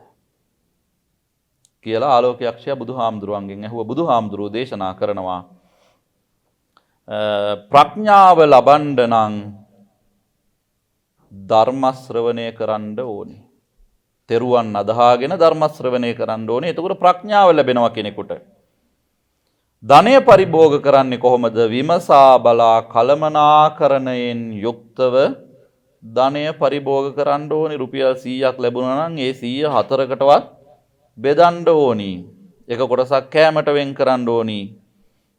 කියලා ආලෝකයක්ෂය බුදුහාමුදුරුවන්ගෙන් ඇහුවා. බුදුහාමුදුරුවෝ දේශනා කරනවා ප්‍රඥාව ලබන්න නම් ධර්ම ශ්‍රවණය කරන්න ඕනේ. තෙරුවන් අදහාගෙන ධර්ම ශ්‍රවණය කරන්න ඕනේ. එතකොට ප්‍රඥාව ලැබෙනවා කෙනෙකුට. ධනය පරිභෝග කරන්නේ කොහොමද? විමසා බලා කලමනාකරණයෙන් යුක්තව ධනය පරිභෝග කරන්න ඕනේ. රුපියල් 100ක් ලැබුණා නම් ඒ 100 4කටවත් බෙදන්න ඕනි. එක කොටසක් කෑමට වෙන් කරන්න ඕනි.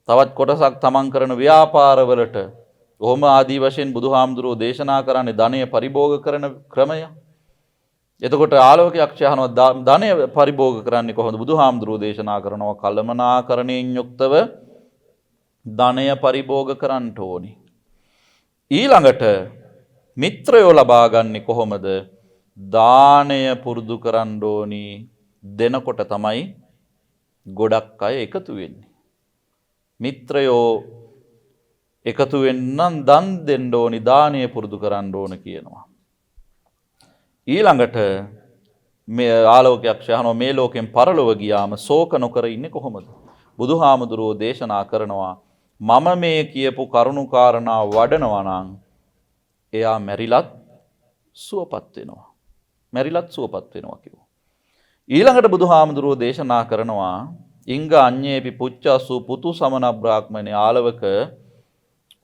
තවත් කොටසක් තමන් කරන ව්‍යාපාරවලට. ඔහොම ආදී වශයෙන් බුදුහාමුදුරුවෝ දේශනා කරන්නේ ධනය පරිභෝග කරන ක්‍රමය. එතකොට ආලෝකයක්ෂය අහනවා ධනය පරිභෝග කරන්නේ කොහොමද? බුදුහාමුදුරුවෝ දේශනා කරනවා කලමනාකරණයෙන් යුක්තව ධනය පරිභෝග කරන්න ඕනි. ඊළඟට මිත්‍රයෝ ලබා ගන්නේ කොහොමද? දානය පුරුදු කරන්න ඕනි. දෙනකොට තමයි ගොඩක් අය එකතු වෙන්නේ. මිත්‍රයෝ එකතු වෙන්නම් දන් දෙන්න ඕනි, දානය පුරුදු කරන්න ඕන කියනවා. ඊළඟට මේ ආලෝකයක්ෂය අහනවා මේ ලෝකෙන් පරලොව ගියාම ශෝක නොකර ඉන්නේ කොහොමද? බුදුහාමුදුරුවෝ දේශනා කරනවා මම මේ කියපු කරුණු කාරණා වඩනවා නම් එයා මැරිලත් සුවපත් වෙනවා. මැරිලත් සුවපත් වෙනවා කිව්වා. ඊළඟට බුදුහාමුදුරුවෝ දේශනා කරනවා ඉංග අඤ්ඤේපි පුච්චසු පුතු සමන බ්‍රාහ්මණේ ආලවක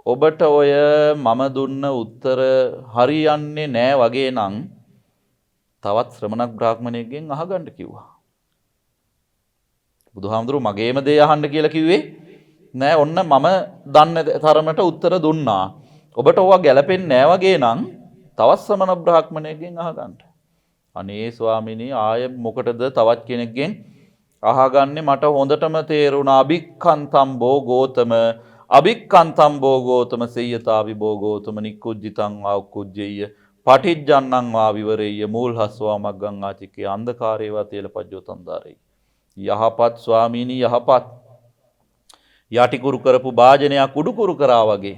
ඔබට ඔය මම දුන්න උත්තර හරියන්නේ නෑ වගේ නම් තවත් ශ්‍රමණක් බ්‍රාහ්මණයෙක්ගෙන් අහගන්න කිව්වා. බුදුහාමුදුරුවෝ මගේම දේ අහන්න කියලා කිව්වේ නෑ. ඔන්න මම දන්න තරමට උත්තර දුන්නා. ඔබට ඕවා ගැලපෙන්නේ නෑ වගේ නම් තවත් ශ්‍රමණ බ්‍රාහ්මණයෙක්ගෙන් අහගන්න. අනේ ස්වාමිනී ආය මොකටද තවත් කෙනෙක්ගෙන් අහගන්නේ? මට හොඳටම තේරුණා අභික්ඛන්තම් භෝගෝතම අභික්ඛන්තම් භෝගෝතම සේයතා විභෝගෝතම නික්කුජ්ජිතං ආකුජ්ජෙය්‍ය පටිජ්ජන්නං වා විවරෙය්‍ය මූල්හස්වා මග්ගං ආචිකේ අන්ධකාරේවා තේලපජ්ජෝ තන්දාරේ. යහපත් ස්වාමීනි යහපත් යටිකුරු කරපු භාජනයක් උඩුකුරු කරා වගේ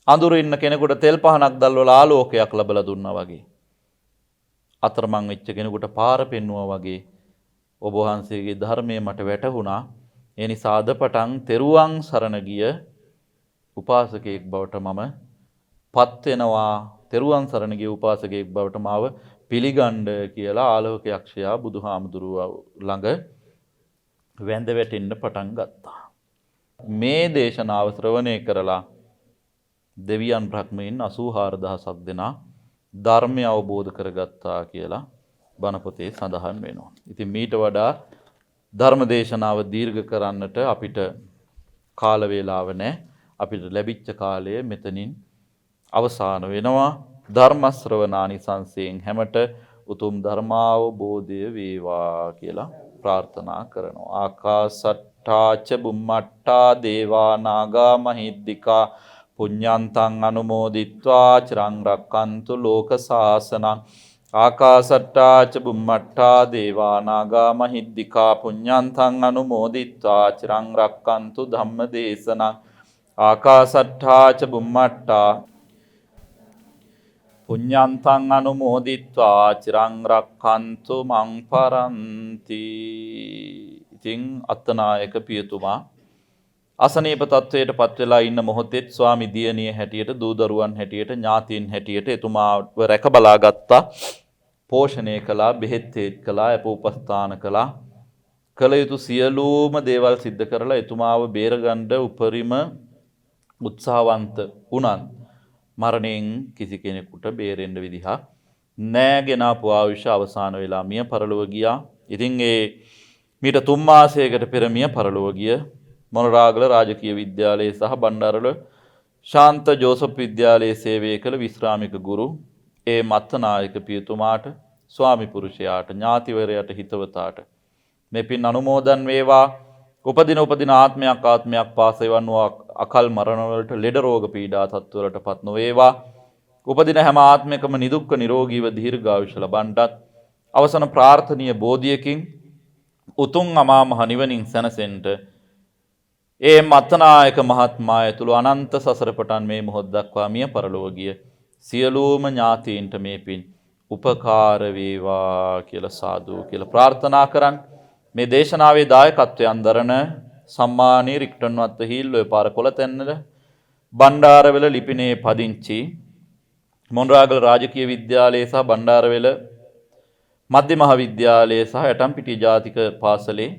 අඳුර ඉන්න කෙනෙකුට තෙල් පහනක් දැල්වලා ආලෝකයක් ලැබලා දුන්නා වගේ අතරමං වෙච්ච කෙනෙකුට පාර පෙන්නුවා වගේ ඔබ වහන්සේගේ ධර්මය මට වැටහුණා. ඒ නිසා අද පටන් තෙරුවන් සරණ ගිය උපාසකයෙක් බවට මම පත් වෙනවා. තෙරුවන් සරණ ගිය උපාසකයෙක් බවට මාව පිළිගන්න කියලා ආලෝක යක්ෂයා බුදුහාමුදුරුවෝ ළඟ වැඳ වැටෙන්න පටන් ගත්තා. මේ දේශනාව ශ්‍රවණය කරලා දෙවියන් බ්‍රහ්මයන් 84000ක් දෙනා ධර්මය අවබෝධ කරගත්තා කියලා බණ පොතේ සඳහන් වෙනවා. ඉතින් මීට වඩා ධර්ම දේශනාව දීර්ඝ කරන්නට අපිට කාල වේලාව නැහැ. අපිට ලැබිච්ච කාලය මෙතනින් අවසන් වෙනවා. ධර්ම ශ්‍රවණානිසංසයෙන් හැමට උතුම් ධර්මාවබෝධය වේවා කියලා ප්‍රාර්ථනා කරනවා. ආකාසට්ටාච බුම්මට්ටා දේවා නාග මහිද්దికා පුඤ්ඤන්තං අනුමෝදිත්වා චිරං රක්칸තු ලෝක සාසනං. ආකාසට්ටාච බුම්මට්ටා දේවා නාග මහිද්దికා පුඤ්ඤන්තං අනුමෝදිත්වා චිරං රක්칸තු ධම්ම දේශනං. ආකාසට්ටාච බුම්මට්ටා පුඤ්ඤන්තං අනුමෝදිත්වා චිරං රක්칸තු මං පරන්ති. ඉතින් අත්තනායක පියතුමා අසනීප තත්වයට පත් වෙලා ඉන්න මොහොතේ ස්වාමි දියණිය හැටියට දූ දරුවන් හැටියට ඥාතීන් හැටියට එතුමාව රැක බලා ගත්තා. පෝෂණය කළා, බෙහෙත් කළා, අපෝපස්ථාන කළා. කළ යුතු සියලුම දේවල් සිද්ධ කරලා එතුමාව බේරගන්න උපරිම උත්සාහවන්ත වුණත් මරණයෙන් කිසි කෙනෙකුට බේරෙන්න විදිහක් නෑගෙන ආපු ආයුෂ අවසන් වෙලා මිය පරලොව ගියා. ඉතින් ඒ මීට 3 මාසයකට පෙර මිය පරලොව ගිය මොනරාගල රාජකීය විද්‍යාලයේ සහ බණ්ඩාරවල ශාන්ත ජෝසප් විද්‍යාලයේ සේවය කළ විශ්‍රාමික ගුරු ඒ මත්තනායක පියතුමාට, ස්වාමි පුරුෂයාට, ඥාතිවරයාට, හිතවතාට මේ පින් අනුමෝදන් වේවා. උපදින ආත්මයක් පාසෙවන් වූ අකල් මරණ වලට, ලෙඩ රෝග පීඩා තත්ත්වවලටපත් නොවේවා. උපදින හැම ආත්මයකම නිදුක්ඛ නිරෝගීව දීර්ඝායුෂ ලබන්නත් අවසන ප්‍රාර්ථනීය බෝධියකින් උතුම් අමා මහ නිවනින් සැනසෙන්න ඒ මත්තනායක මහත්මයා ඇතුළු අනන්ත සසර පටන් මේ මොහොත දක්වා මිය පරලොව ගිය සියලුම ඥාතීන්ට මේ පින් උපකාර වේවා කියලා සාදු කියලා ප්‍රාර්ථනා කරන් මේ දේශනාවේ දායකත්වයෙන් දරන සම්මානීය රික්ටන් වත්ත හිල් ඔය පාර කොළතැන්නල බණ්ඩාරවල ලිපිනේ පදිංචි මොණරාගල රාජකීය විද්‍යාලයේ සහ බණ්ඩාරවල මධ්‍ය මහ විද්‍යාලයේ සහ ඇටම්පිටිය ජාතික පාසලේ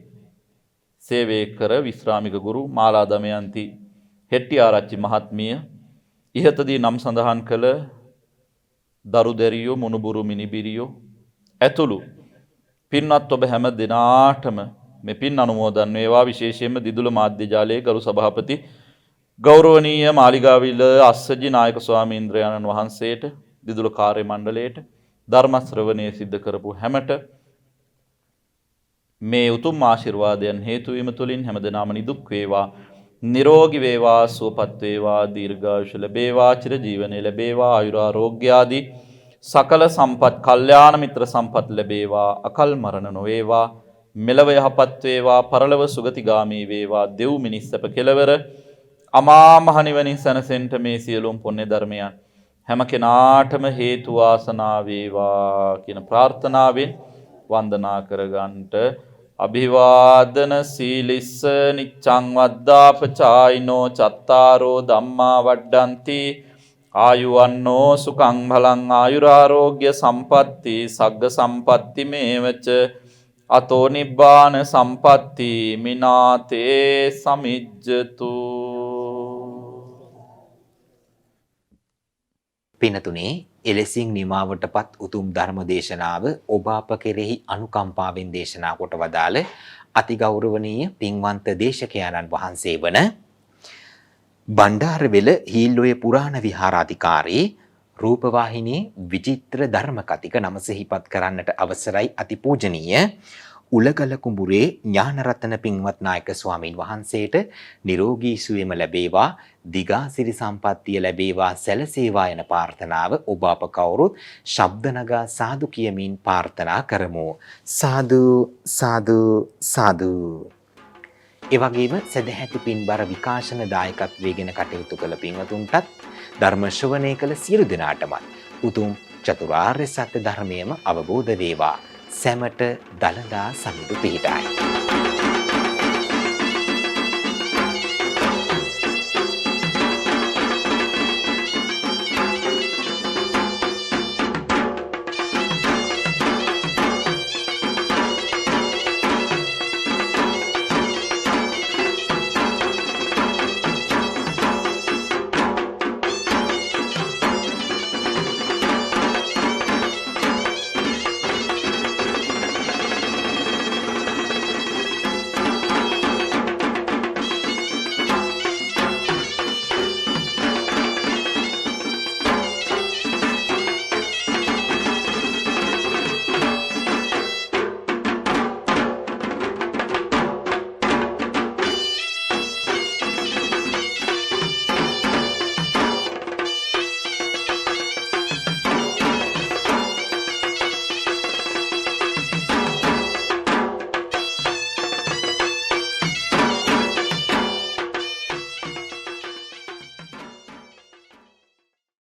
සේවය කර විශ්‍රාමික ගුරු මාලා දමයන්ති හෙට්ටිආරච්චි මහත්මිය ඉහතදී නම් සඳහන් කළ දරු දැරියෝ, මුණුබුරු මිනිබිරියෝ ඇතුළු පින්වත් ඔබ හැම දිනාටම මේ පින් අනුමෝදන් වේවා. විශේෂයෙන්ම දිදුල මාධ්‍ය ජාලයේ ගරු සභාපති ගෞරවනීය මාලිගාවිල අස්සජි නායක ස්වාමීන්ද්‍රයන්න් වහන්සේට, දිදුල කාර්ය මණ්ඩලයට, ධර්ම ශ්‍රවණය සිද්ධ කරපු හැමට මේ උතුම් ආශිර්වාදයන් හේතු වීම තුළින් හැමදෙනාම නිදුක් වේවා, නිරෝගී වේවා, සුවපත් වේවා, දීර්ඝායුෂ ලැබේවා, චිර ජීවනයේ ලැබේවා, ආයුරාෝග්‍ය ආදී සකල සම්පත්, කල්යාණ මිත්‍ර සම්පත් ලැබේවා, අකල් මරණ නොවේවා, මෙලව යහපත් වේවා, පරලොව සුගතිගාමී වේවා, දෙව් මිනිස් සැප කෙලවර අමා මහ නිවනින් සැනසෙන්න මේ සියලුම පුණ්‍ය ධර්මයන් හැම කෙනාටම හේතු වාසනා වේවා කියන ප්‍රාර්ථනාවෙන් වන්දනා කරගන්නට අභිවාදන සීලිස්ස නිච්ඡං වද්දාපචායිනෝ චත්තාරෝ ධම්මා වඩ්ඩಂತಿ ආයුවන්නෝ සුඛං බලං ආයුරාෝග්‍ය සම්පatti සග්ග සම්පatti මේවච අතෝ නිබ්බාන සම්පatti මිනාතේ සමිජ්ජතු. පිනතුනේ එලෙසින් නිමාවටපත් උතුම් ධර්ම දේශනාව ඔබ අප කෙරෙහි අනුකම්පාවෙන් දේශනා කොට වදාළ අතිගෞරවනීය පින්වන්ත දේශකයන්න් වහන්සේ වන බණ්ඩාරවෙල හීල්ලොය පුරාණ විහාරාධිකාරී රූපවාහිනී විචිත්‍ර ධර්ම කතික නම සිහිපත් කරන්නට අවසරයි අතිපූජනීය උලගල කුඹුරේ ඥානරත්න පින්වත් නායක ස්වාමීන් වහන්සේට නිරෝගී සුවයම ලැබේවා, දිගාසිරි සම්පත්තිය ලැබේවා, සැලසේවා යන ප්‍රාර්ථනාව ඔබ අප කවුරුත් ශබ්ද නගා සාදු කියමින් ප්‍රාර්ථනා කරමු. සාදු සාදු සාදු. ඒ වගේම සදැහැති පින්බර විකාශන දායකත්වයෙන් කටයුතු කළ පින්වතුන්ටත් ධර්ම ශ්‍රවණය කළ සියලු දෙනාටම උතුම් චතුරාර්ය සත්‍ය ධර්මයේම අවබෝධ වේවා. සැමට දළදා සමිඳු පිහිටයි.